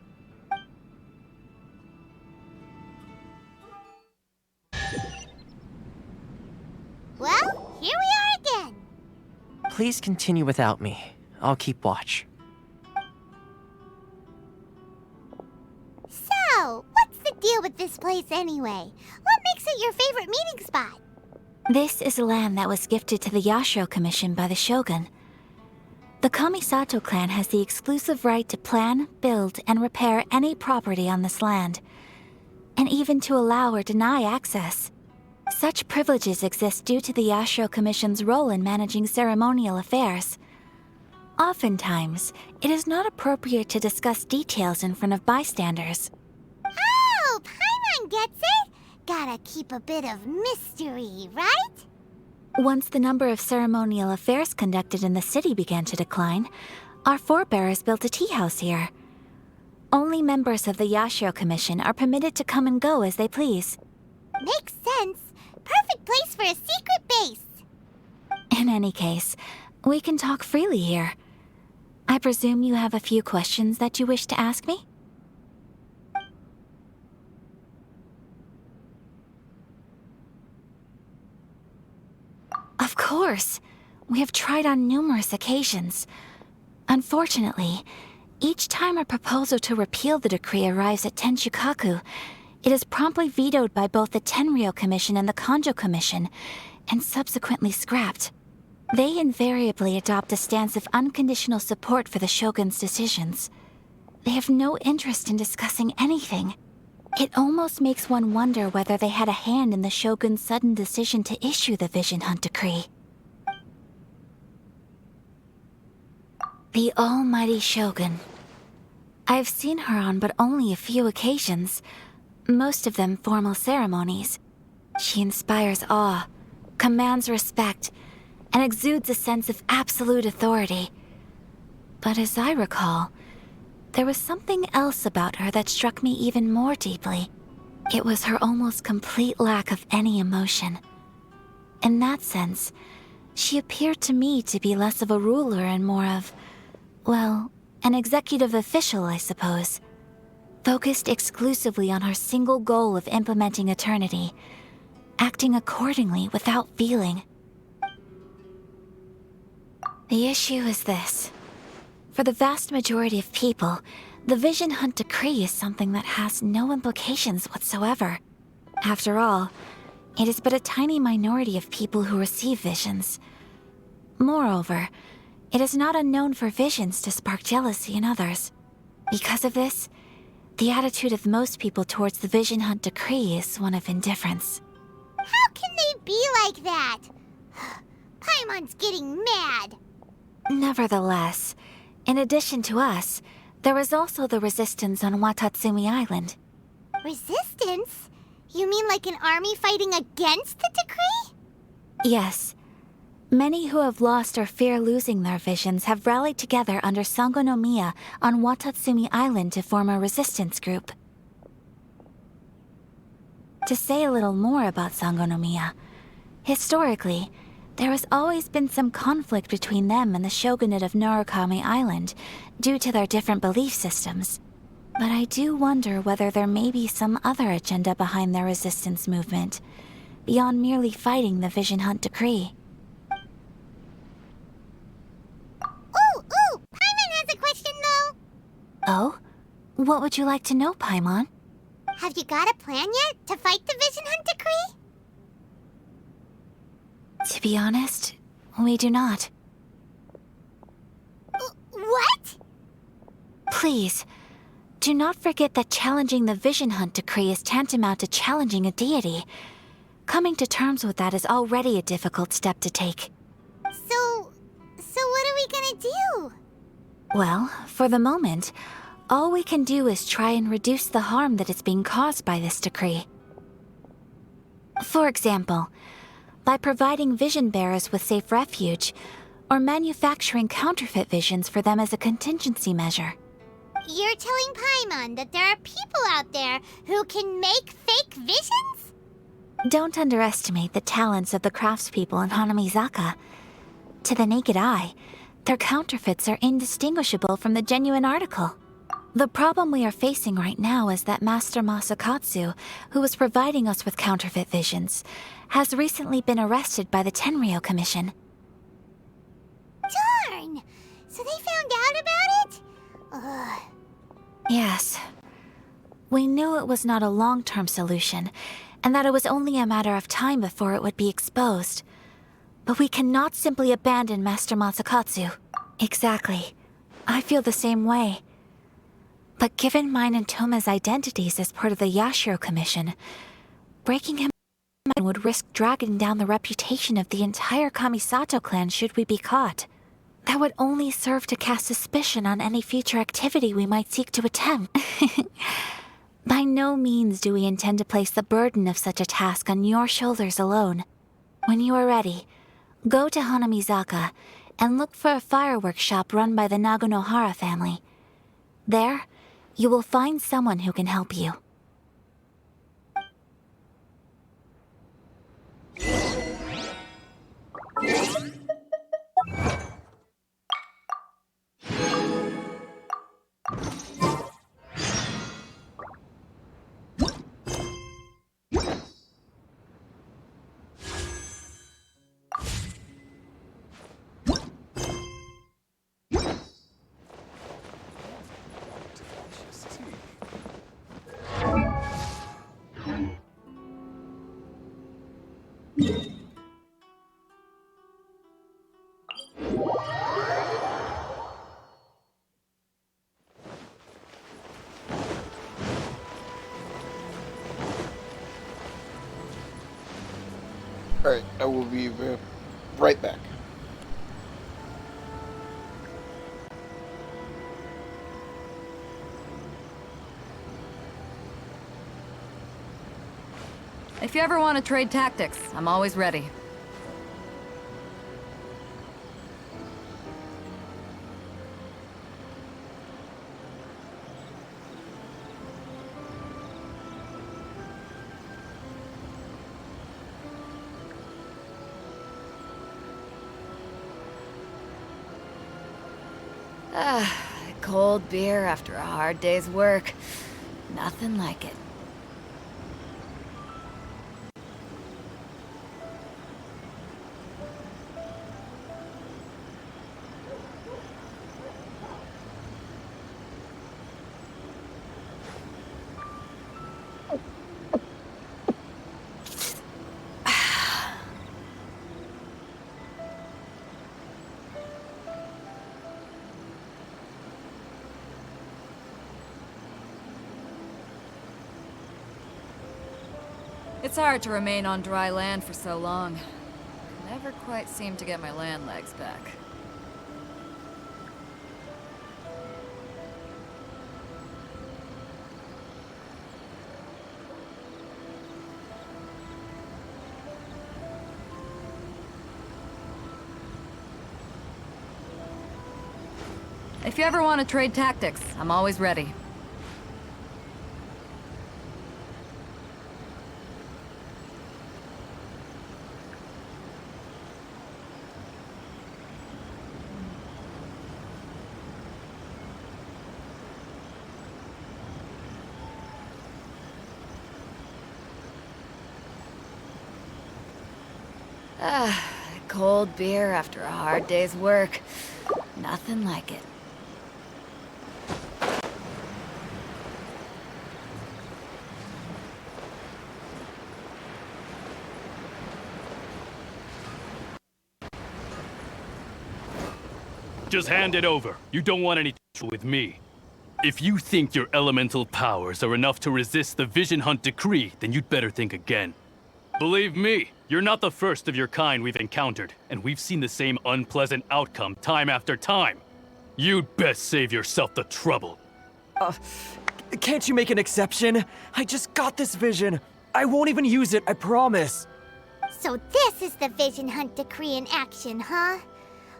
Well, here we are again. Please continue without me. I'll keep watch. So, what's the deal with this place anyway? What makes it your favorite meeting spot? This is land that was gifted to the Yashiro Commission by the Shogun. The Kamisato clan has the exclusive right to plan, build, and repair any property on this land, and even to allow or deny access. Such privileges exist due to the Yashiro Commission's role in managing ceremonial affairs. Oftentimes, it is not appropriate to discuss details in front of bystanders. Oh, Paimon gets it. Gotta keep a bit of mystery, right? Once the number of ceremonial affairs conducted in the city began to decline, our forebears built a tea house here. Only members of the Yashiro Commission are permitted to come and go as they please. Makes sense. Perfect place for a secret base. In any case, we can talk freely here. I presume you have a few questions that you wish to ask me? Of course. We have tried on numerous occasions. Unfortunately, each time a proposal to repeal the decree arrives at Tenshukaku, it is promptly vetoed by both the Tenryou Commission and the Kanjo Commission, and subsequently scrapped. They invariably adopt a stance of unconditional support for the Shogun's decisions. They have no interest in discussing anything. It almost makes one wonder whether they had a hand in the Shogun's sudden decision to issue the Vision Hunt Decree. The almighty Shogun. I've seen her on but only a few occasions, most of them formal ceremonies. She inspires awe, commands respect, and exudes a sense of absolute authority. But as I recall, there was something else about her that struck me even more deeply. It was her almost complete lack of any emotion. In that sense, she appeared to me to be less of a ruler and more of, well, an executive official, I suppose. Focused exclusively on her single goal of implementing eternity, acting accordingly without feeling. The issue is this. For the vast majority of people, the Vision Hunt Decree is something that has no implications whatsoever. After all, it is but a tiny minority of people who receive visions. Moreover, it is not unknown for visions to spark jealousy in others. Because of this, the attitude of most people towards the Vision Hunt Decree is one of indifference. How can they be like that? Paimon's getting mad. Nevertheless, in addition to us, there is also the resistance on Watatsumi Island. Resistance? You mean like an army fighting against the decree? Yes. Many who have lost or fear losing their visions have rallied together under Sangonomiya on Watatsumi Island to form a resistance group. To say a little more about Sangonomiya, historically, there has always been some conflict between them and the shogunate of Narukami Island due to their different belief systems. But I do wonder whether there may be some other agenda behind their resistance movement, beyond merely fighting the Vision Hunt Decree. Ooh! Paimon has a question, though! Oh? What would you like to know, Paimon? Have you got a plan yet to fight the Vision Hunt Decree? To be honest, we do not. What? Please, do not forget that challenging the Vision Hunt Decree is tantamount to challenging a deity. Coming to terms with that is already a difficult step to take. So what are we gonna do? Well, for the moment, all we can do is try and reduce the harm that is being caused by this decree. For example, by providing vision bearers with safe refuge, or manufacturing counterfeit visions for them as a contingency measure. You're telling Paimon that there are people out there who can make fake visions? Don't underestimate the talents of the craftspeople in Hanamizaka. To the naked eye, their counterfeits are indistinguishable from the genuine article. The problem we are facing right now is that Master Masakatsu, who was providing us with counterfeit visions, has recently been arrested by the Tenryou Commission. Darn! So they found out about it? Ugh. Yes. We knew it was not a long-term solution, and that it was only a matter of time before it would be exposed. But we cannot simply abandon Master Masakatsu. Exactly. I feel the same way. But given mine and Toma's identities as part of the Yashiro Commission, breaking him would risk dragging down the reputation of the entire Kamisato clan should we be caught. That would only serve to cast suspicion on any future activity we might seek to attempt. By no means do we intend to place the burden of such a task on your shoulders alone. When you are ready, Go to Hanamizaka and look for a fireworks shop run by the Naganohara family. There, you will find someone who can help you. Alright, I will be right back. If you ever want to trade tactics, I'm always ready. Cold beer after a hard day's work. Nothing like it. It's hard to remain on dry land for so long. Never quite seem to get my land legs back. If you ever want to trade tactics, I'm always ready. Cold beer after a hard day's work. Nothing like it. Just hand it over. You don't want any trouble with me. If you think your elemental powers are enough to resist the Vision Hunt decree, then you'd better think again. Believe me, you're not the first of your kind we've encountered, and we've seen the same unpleasant outcome time after time. You'd best save yourself the trouble. Can't you make an exception? I just got this vision. I won't even use it, I promise. So this is the Vision Hunt decree in action, huh?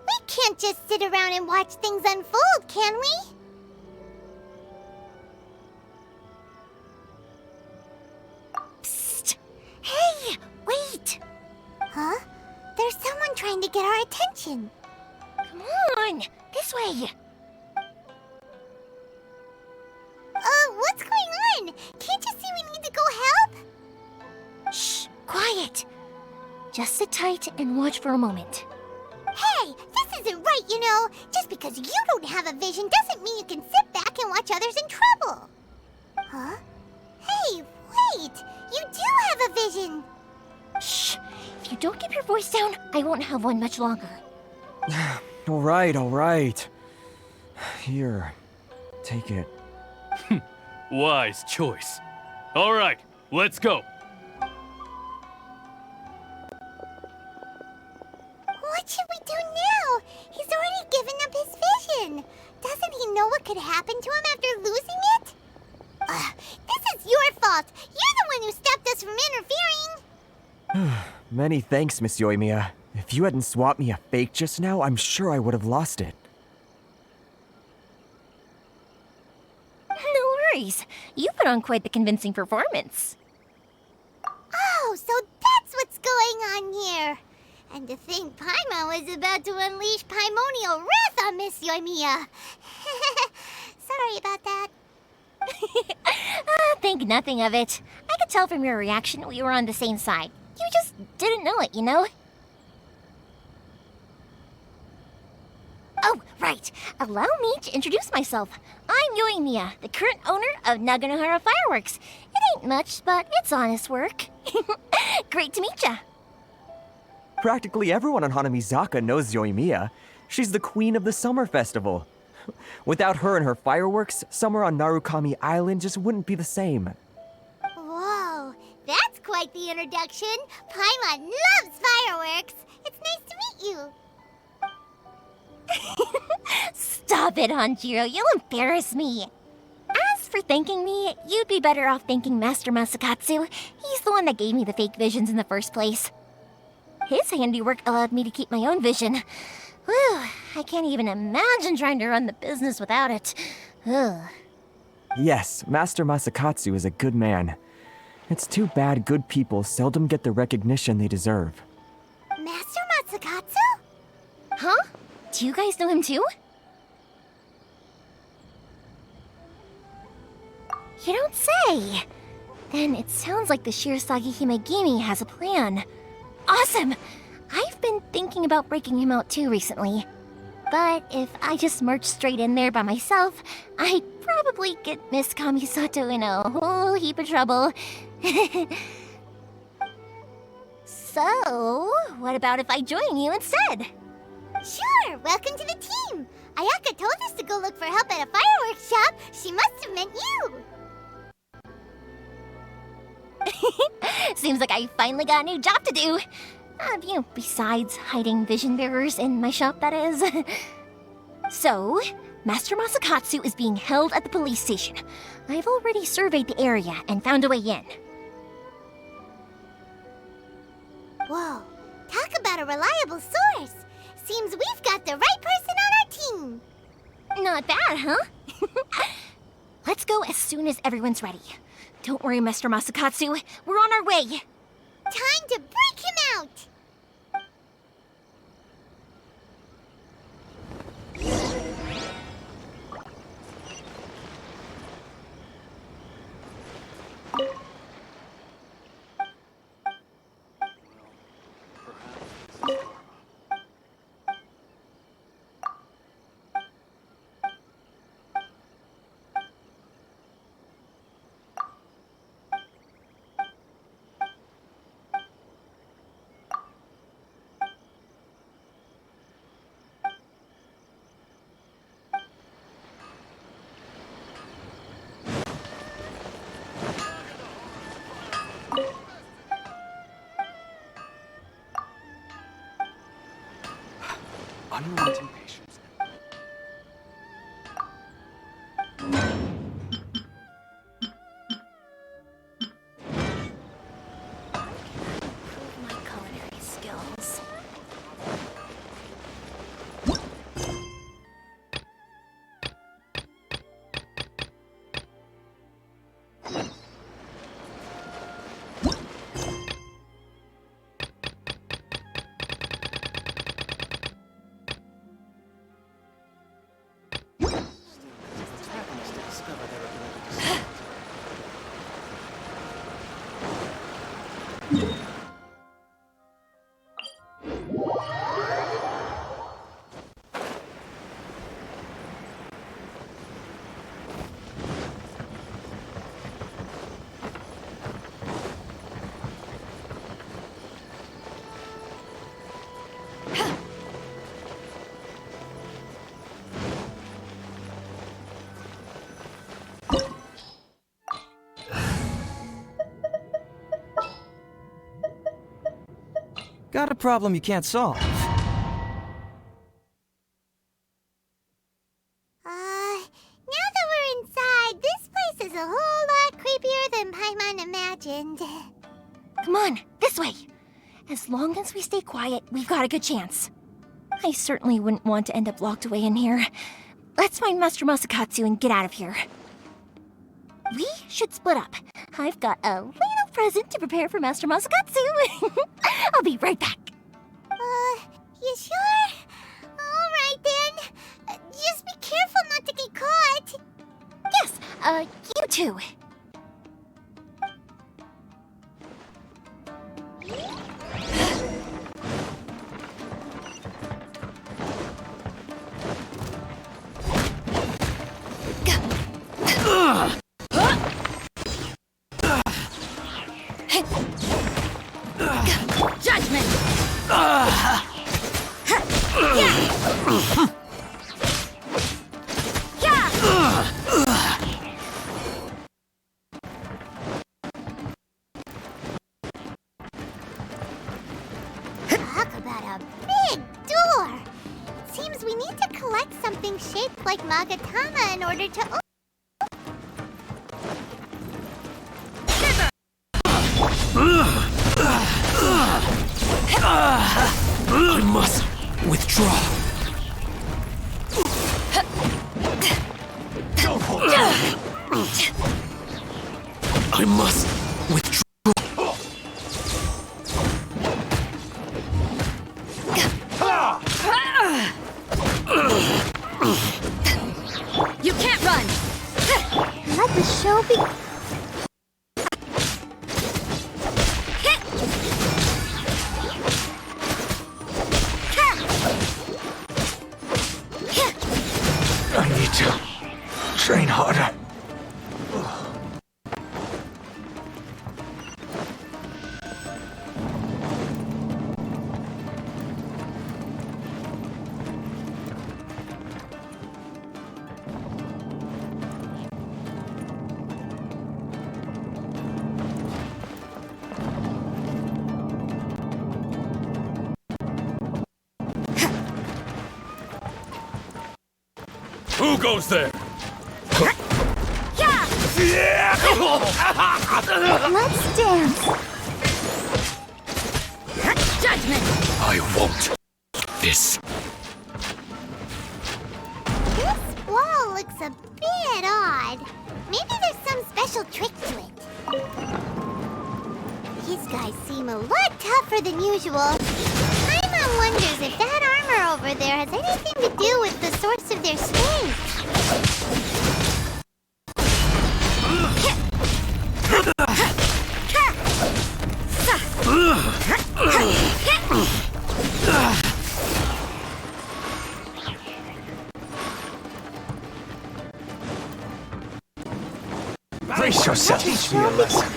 We can't just sit around and watch things unfold, can we? Psst! Hey, wait! Huh? There's someone trying to get our attention. Come on, this way. What's going on? Can't you see we need to go help? Shh, quiet. Just sit tight and watch for a moment. Hey, this isn't right, you know. Just because you don't have a vision doesn't mean you can sit back and watch others in trouble. Huh? Hey, wait! You do have a vision! Shh! If you don't keep your voice down, I won't have one much longer. All right. Here, take it. Wise choice. All right, let's go. What should we do now? He's already given up his vision. Doesn't he know what could happen to him after losing it? This is your fault. You're the one who stopped us from interfering. Many thanks, Miss Yoimiya. If you hadn't swapped me a fake just now, I'm sure I would have lost it. No worries. You put on quite the convincing performance. Oh, so that's what's going on here. And to think Paimon was about to unleash Paimonial wrath on Miss Yoimiya. Sorry about that. Think nothing of it. I could tell from your reaction we were on the same side. You just didn't know it, you know? Oh, right. Allow me to introduce myself. I'm Yoimiya, the current owner of Naganohara Fireworks. It ain't much, but it's honest work. Great to meet ya. Practically everyone on Hanamizaka knows Yoimiya. She's the queen of the summer festival. Without her and her fireworks, summer on Narukami Island just wouldn't be the same. Whoa, that's quite the introduction. Paimon loves fireworks. It's nice to meet you. Stop it, Hanjiro. You'll embarrass me. As for thanking me, you'd be better off thanking Master Masakatsu. He's the one that gave me the fake visions in the first place. His handiwork allowed me to keep my own vision. Whew, I can't even imagine trying to run the business without it. Ugh. Yes, Master Masakatsu is a good man. It's too bad good people seldom get the recognition they deserve. Master Matsukatsu? Huh? Do you guys know him too? You don't say! Then it sounds like the Shirasagi Himegimi has a plan. Awesome! I've been thinking about breaking him out too recently. But if I just marched straight in there by myself, I'd probably get Miss Kamisato in a whole heap of trouble. So, what about if I join you instead? Sure, welcome to the team. Ayaka told us to go look for help at a fireworks shop. She must have meant you. Seems like I finally got a new job to do. Besides hiding vision bearers in my shop, that is. So, Master Masakatsu is being held at the police station. I've already surveyed the area and found a way in. Whoa, talk about a reliable source. Seems we've got the right person on our team. Not bad, huh? Let's go as soon as everyone's ready. Don't worry, Master Masakatsu. We're on our way. Time to break him out. Unrelenting patience. Improve my culinary skills. Got a problem you can't solve. Now that we're inside, this place is a whole lot creepier than Paimon imagined. Come on, this way. As long as once we stay quiet, we've got a good chance. I certainly wouldn't want to end up locked away in here. Let's find Master Masakatsu and get out of here. We should split up. I've got a little present to prepare for Master Masakatsu. I'll be right back. You sure? Alright then. Just be careful not to get caught. Yes, you too. Judgment! Talk about a big door. Seems we need to collect something shaped like Magatama in order to open. I must withdraw. I must withdraw. You can't run! Let the show be. I need to train harder. Who goes there? Let's dance. Judgment! I won't. This. This wall looks a bit odd. Maybe there's some special trick to it. These guys seem a lot tougher than usual. Paimon wonders if that armor over there has anything to do with the source of their strength. Brace yourself. Teach me a lesson.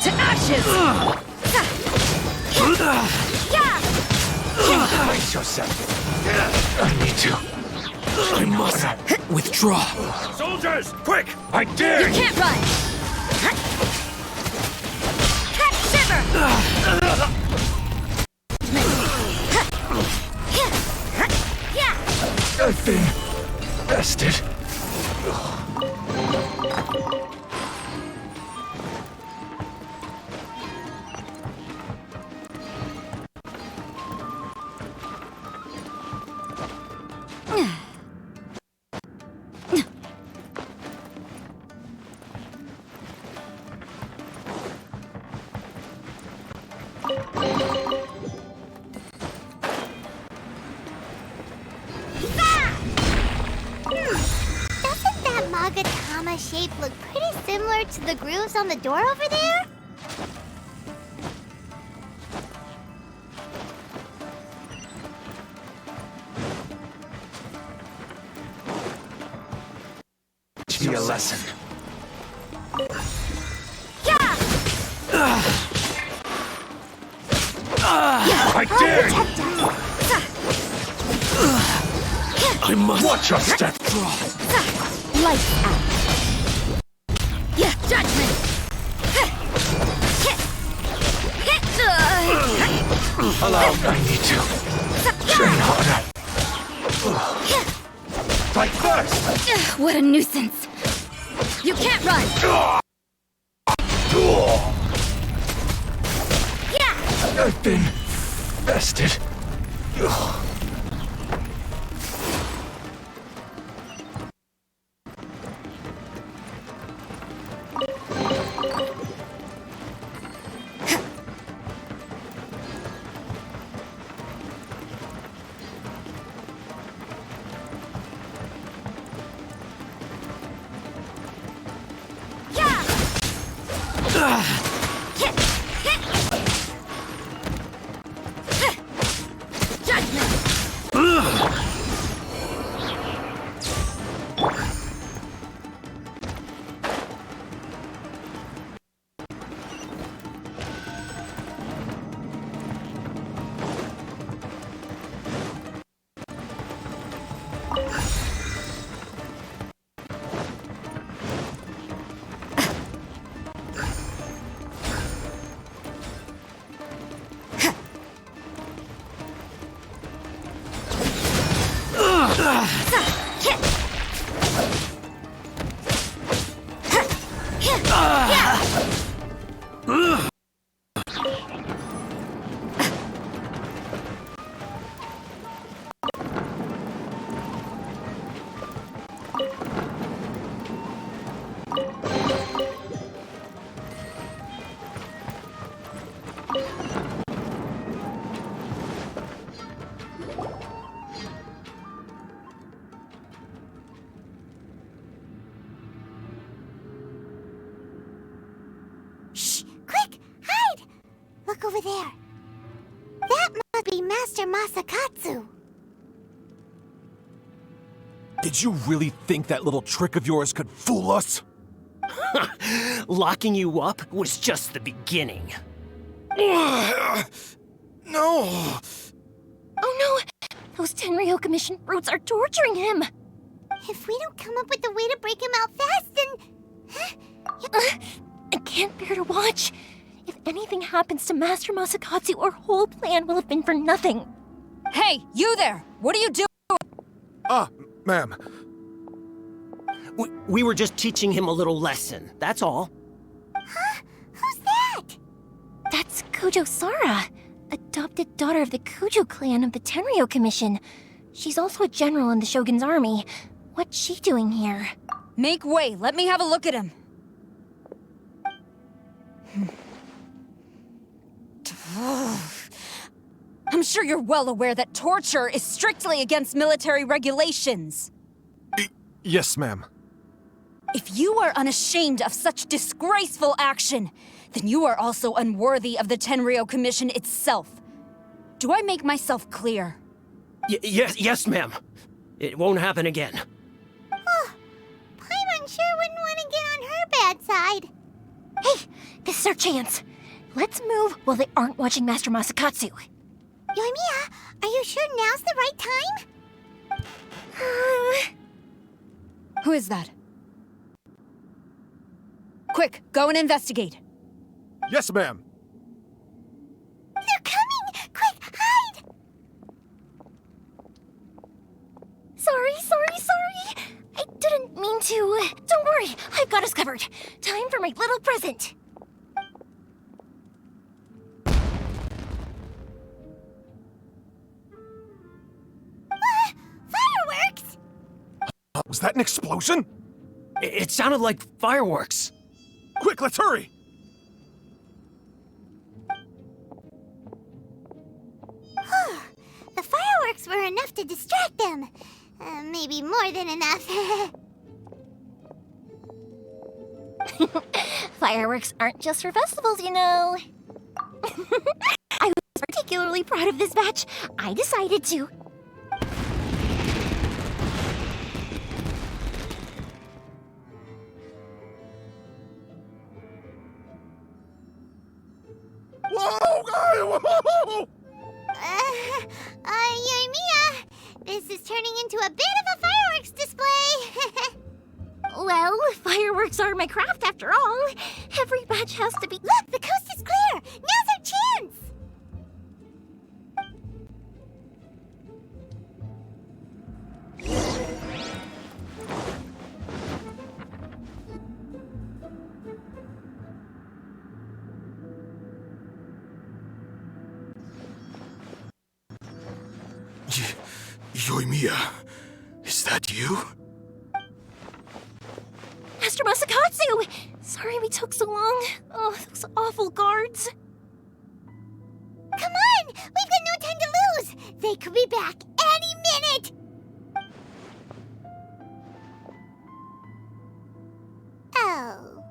To ashes! Brace yourself. I need to. I must withdraw. Soldiers, quick! I dare You can't run! Shiver! I've been bested. Doesn't that Magatama shape look pretty similar to the grooves on the door over there? Teach me a lesson. I dare you! I must watch your step. Lights out! Yeah, judgment! Allow me. I need to train harder. Fight first! What a nuisance! You can't run! I've been bested. Look over there. That must be Master Masakatsu. Did you really think that little trick of yours could fool us? Locking you up was just the beginning. No! Oh no! Those Tenryo Commission brutes are torturing him! If we don't come up with a way to break him out fast, then... I can't bear to watch. If anything happens to Master Masakatsu, our whole plan will have been for nothing. Hey, you there! What are you doing? Ma'am. We were just teaching him a little lesson, that's all. Huh? Who's that? That's Kujo Sara, adopted daughter of the Kujo clan of the Tenryo Commission. She's also a general in the Shogun's army. What's she doing here? Make way, let me have a look at him. I'm sure you're well aware that torture is strictly against military regulations. Yes, ma'am. If you are unashamed of such disgraceful action, then you are also unworthy of the Tenryo Commission itself. Do I make myself clear? Yes, ma'am. It won't happen again. Oh, Paimon sure wouldn't want to get on her bad side. Hey, this is our chance. Let's move while they aren't watching Master Masakatsu. Yoimiya, are you sure now's the right time? Who is that? Quick, go and investigate. Yes, ma'am. They're coming! Quick, hide! Sorry. I didn't mean to. Don't worry, I've got us covered. Time for my little present. Fireworks! Was that an explosion? It sounded like fireworks. Quick, let's hurry! The fireworks were enough to distract them. Maybe more than enough. Fireworks aren't just for festivals, you know. I was particularly proud of this batch. I decided to. Whoa! Yoimiya, this is turning into a bit of a fireworks display. Well, fireworks are my craft after all. Every batch has to be... Look, the coast is clear! Now's our chance! Yoimiya, is that you? Master Masakatsu! Sorry we took so long. Oh, those awful guards. Come on! We've got no time to lose! They could be back any minute! Oh.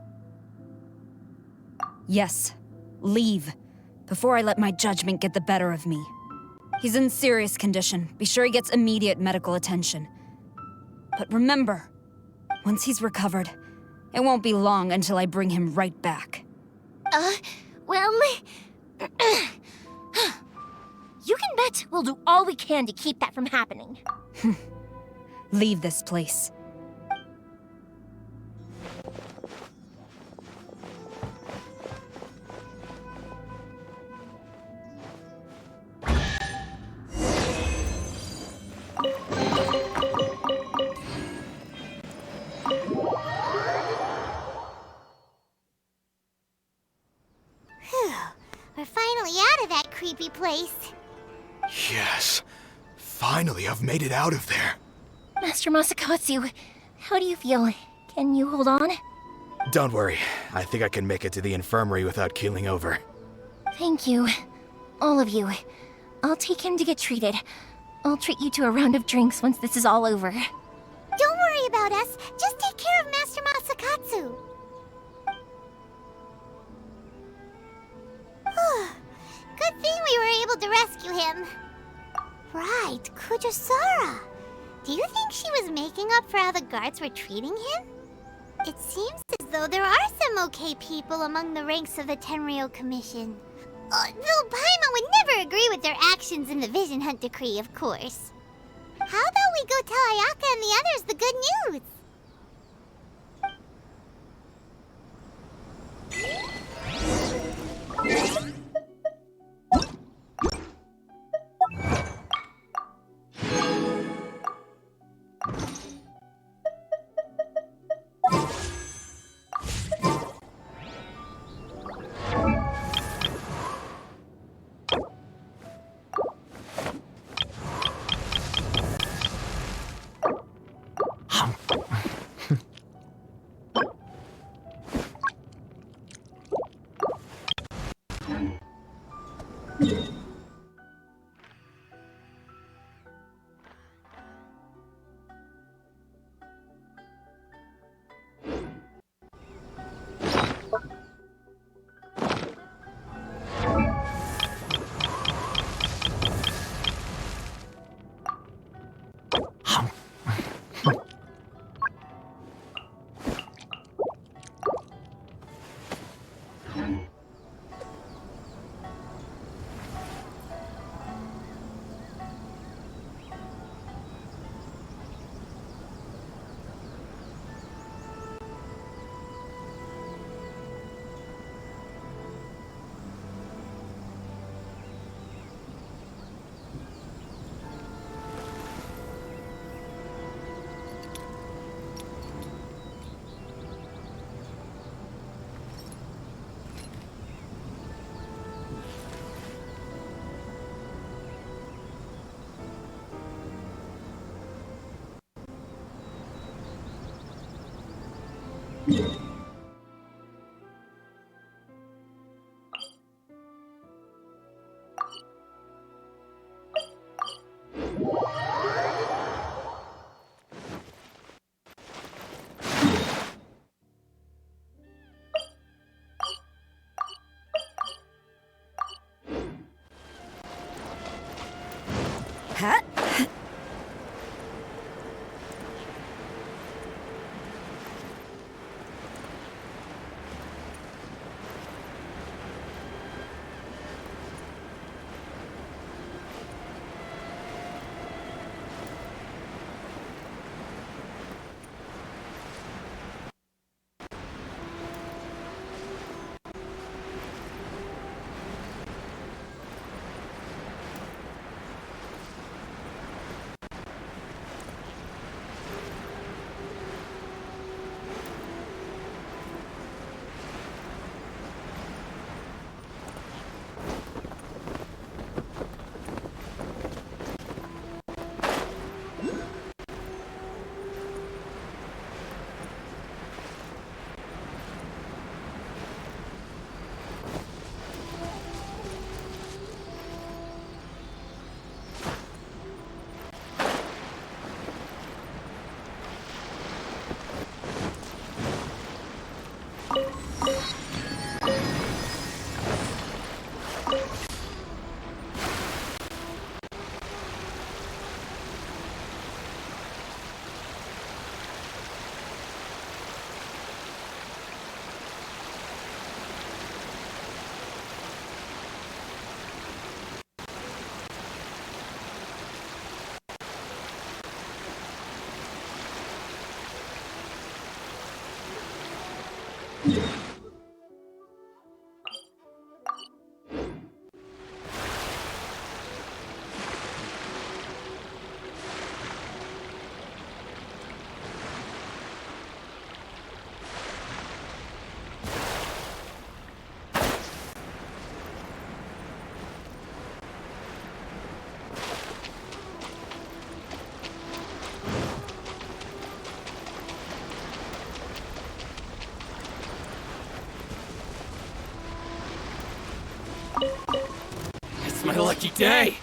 Yes. Leave. Before I let my judgment get the better of me. He's in serious condition. Be sure he gets immediate medical attention. But remember, once he's recovered, it won't be long until I bring him right back. Well... You can bet we'll do all we can to keep that from happening. Leave this place. Phew. We're finally out of that creepy place. Yes. Finally, I've made it out of there. Master Masakatsu, how do you feel? Can you hold on? Don't worry. I think I can make it to the infirmary without keeling over. Thank you. All of you. I'll take him to get treated. I'll treat you to a round of drinks once this is all over. Don't worry about us. Just take care of Master Masakatsu. Good thing we were able to rescue him. Right, Kujosara. Do you think she was making up for how the guards were treating him? It seems as though there are some okay people among the ranks of the Tenryou Commission. Though Paimon would never agree with their actions in the Vision Hunt Decree, of course. How about we go tell Ayaka and the others the good news? Huh? It's my lucky day!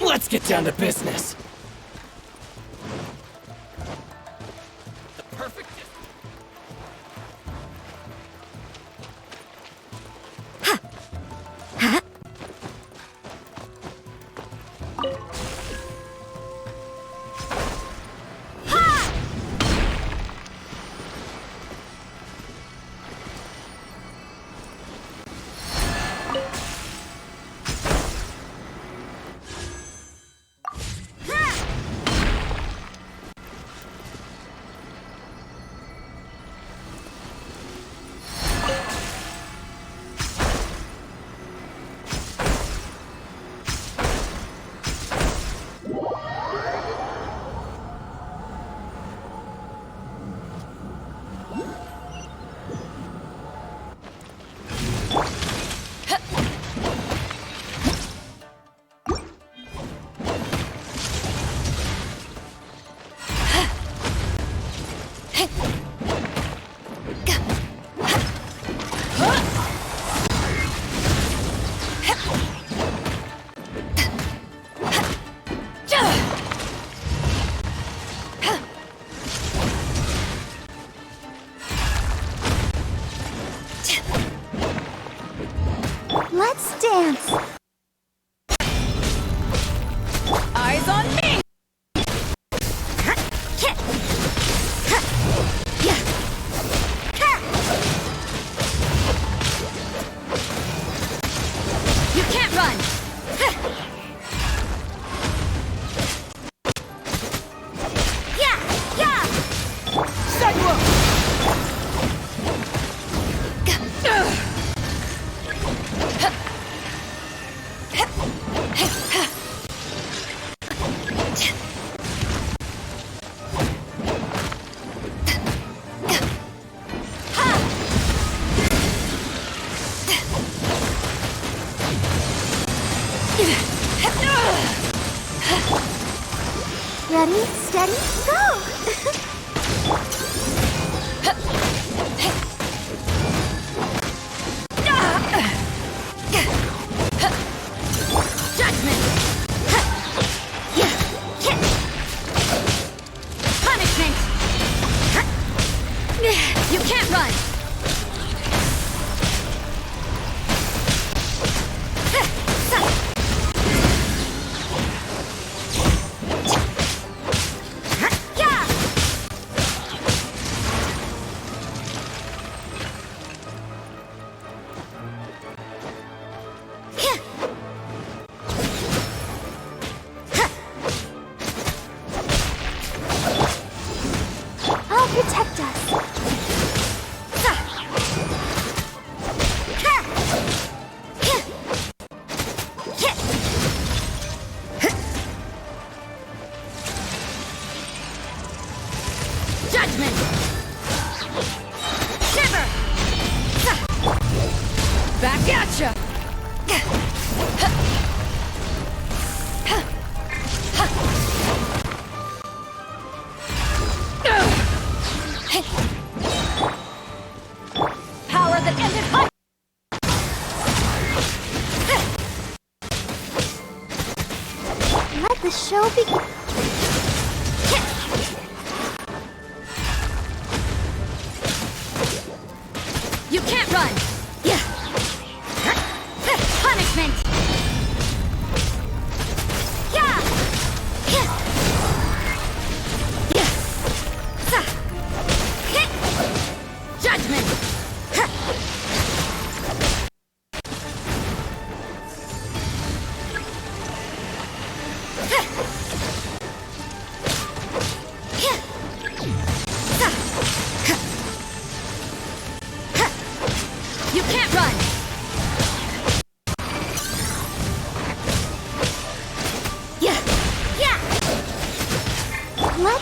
Let's get down to business! The perfect... Let's dance. Eyes on me! You can't run! Ready, steady, go! Punishment! You can't run!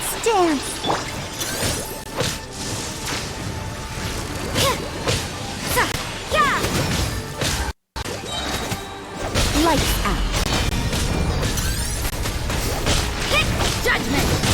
Let's dance! Lights out. Judgment!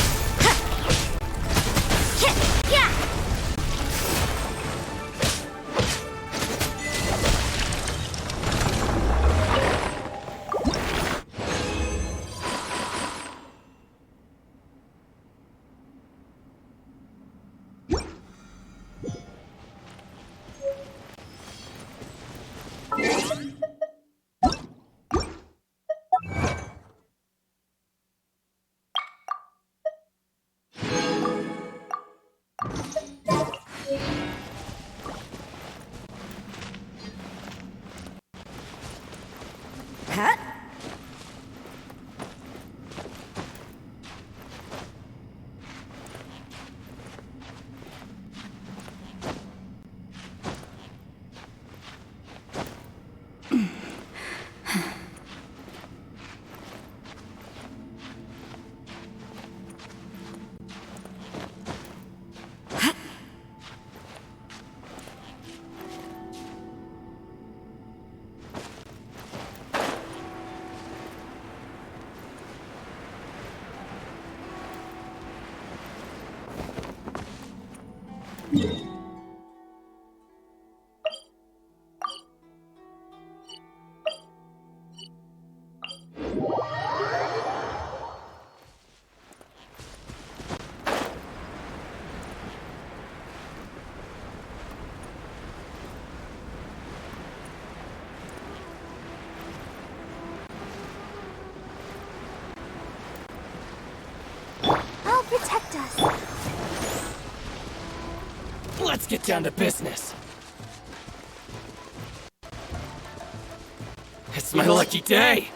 I'll protect us. Let's get down to business. It's my lucky day.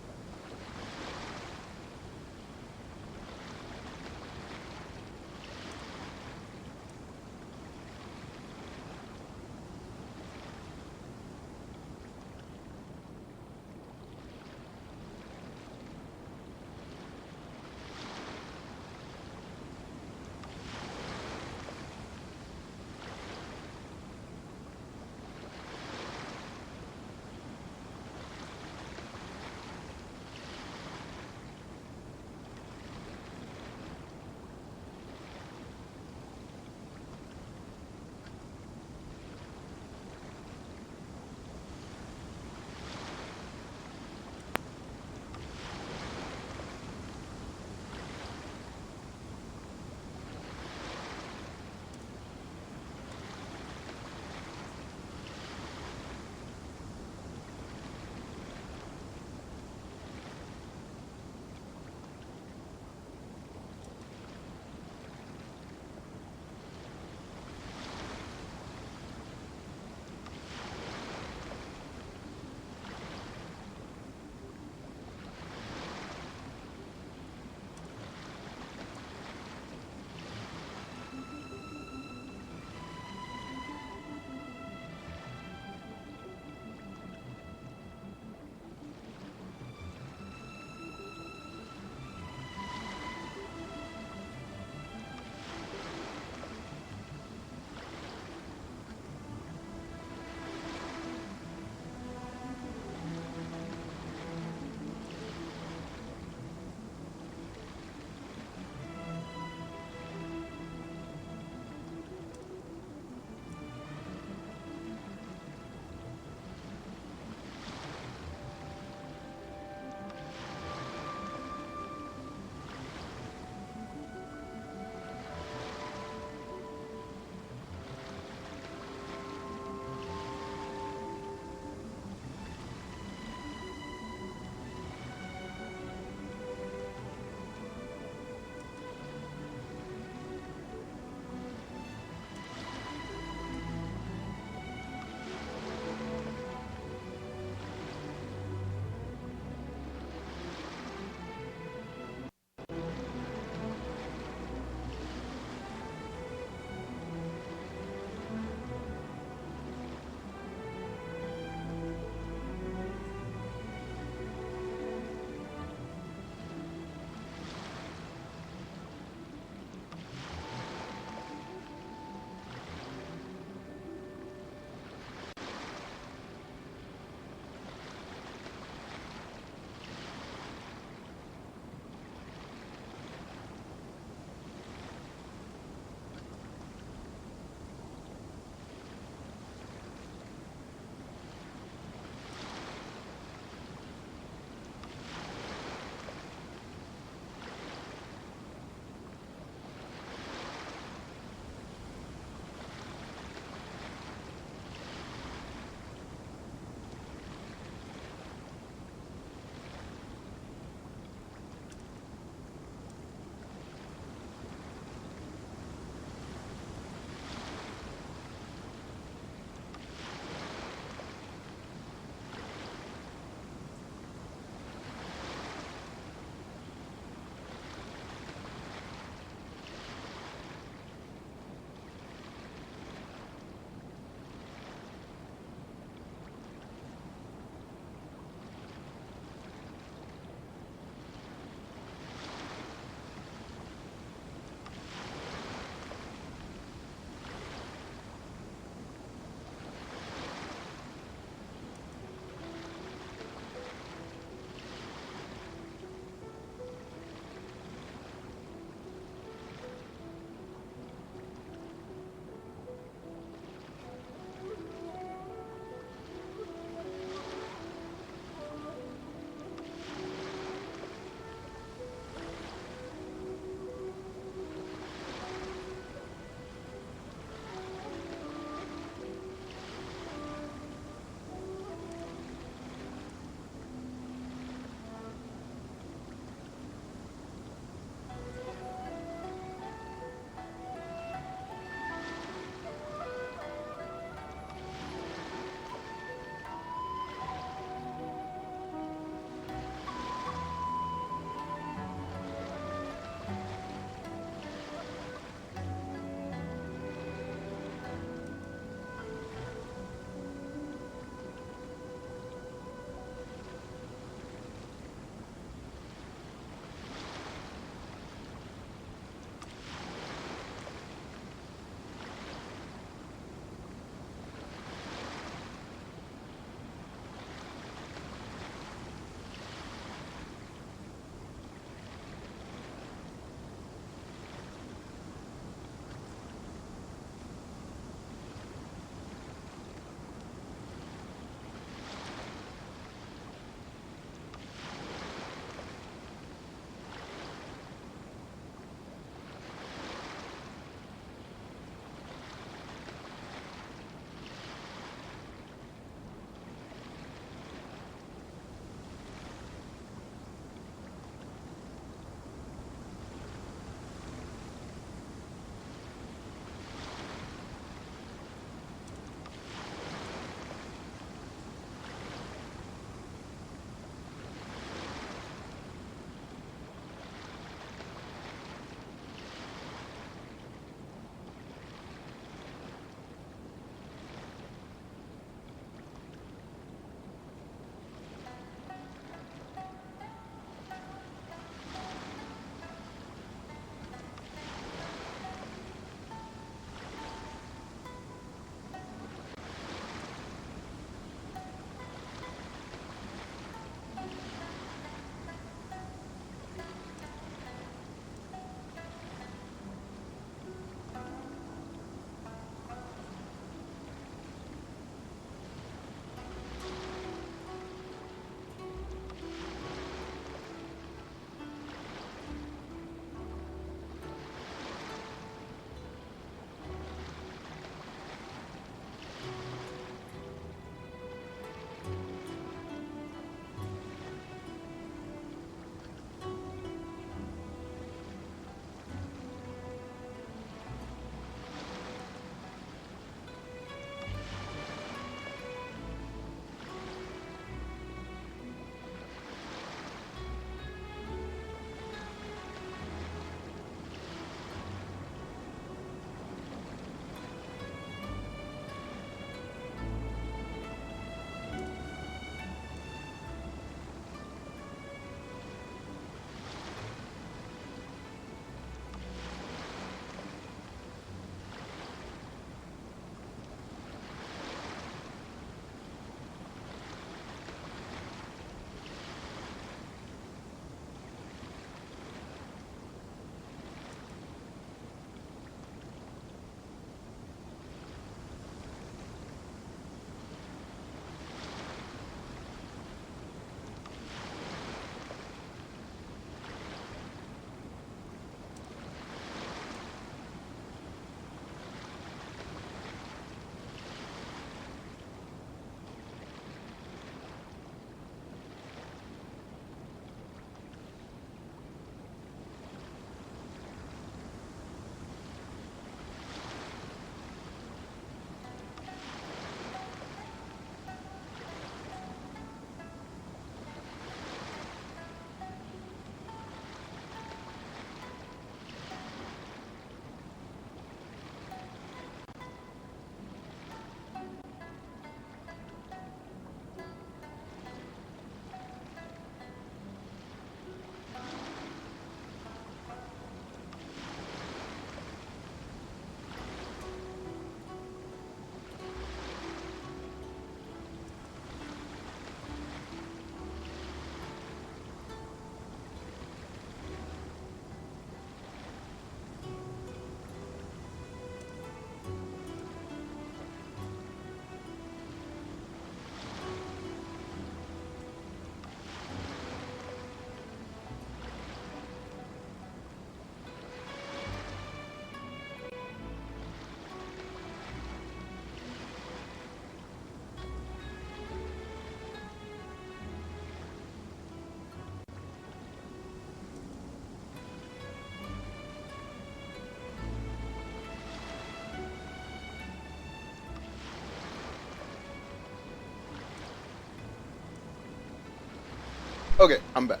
Okay, I'm back.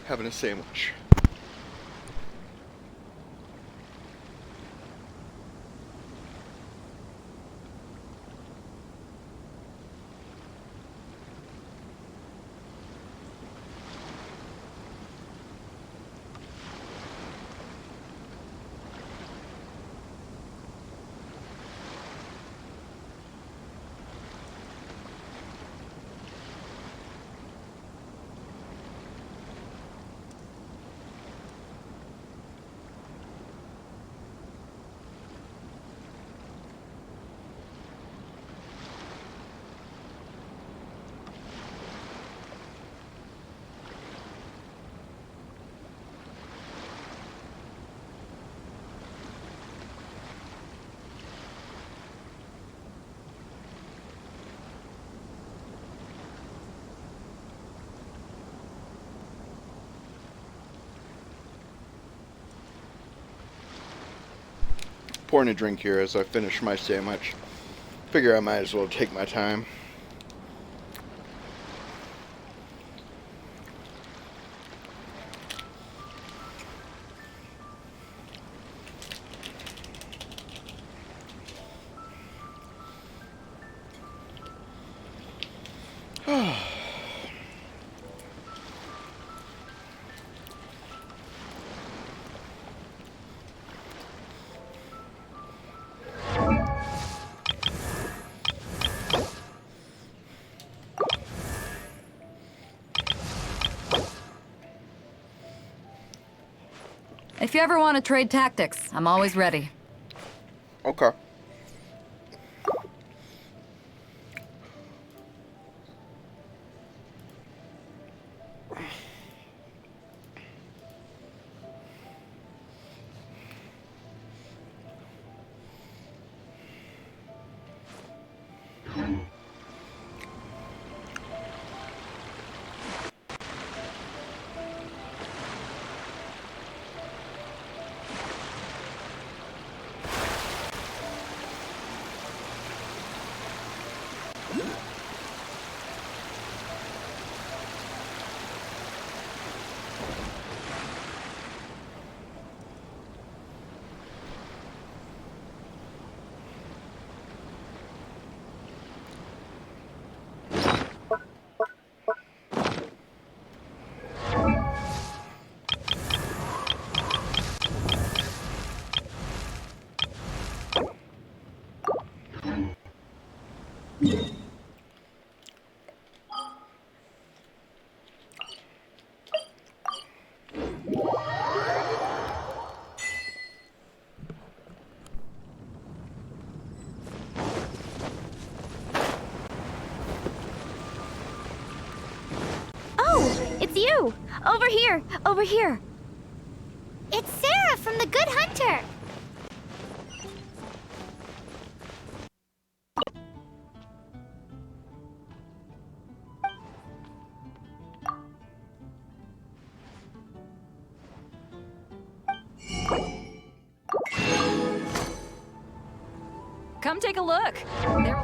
Having a sandwich. Pouring a drink here as I finish my sandwich. Figure I might as well take my time. If you ever want to trade tactics, I'm always ready. Okay. Oh, it's you! Over here! Over here! It's Sarah from the Good Hunter! Come take a look. There...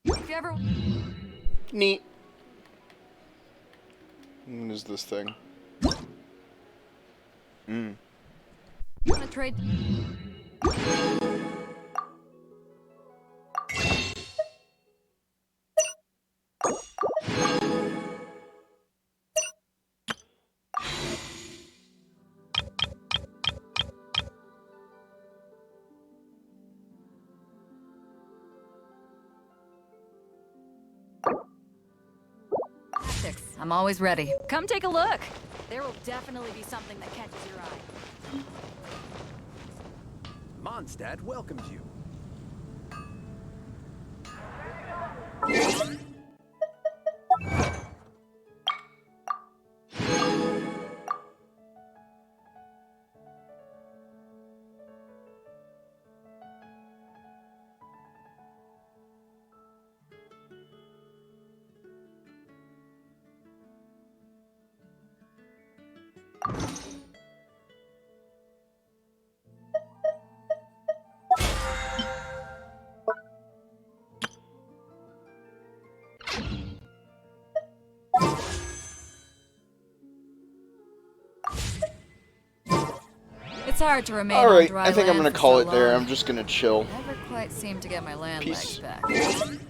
If you ever... Neat. What is this thing? You want to trade... tactics. I'm always ready. Come take a look. There will definitely be something that catches your eye. Mondstadt welcomes you. It's hard to remain Alright, on dry I think I'm land gonna for call so it there. long. I'm just gonna chill. Never quite seem to get my land Peace. legs back.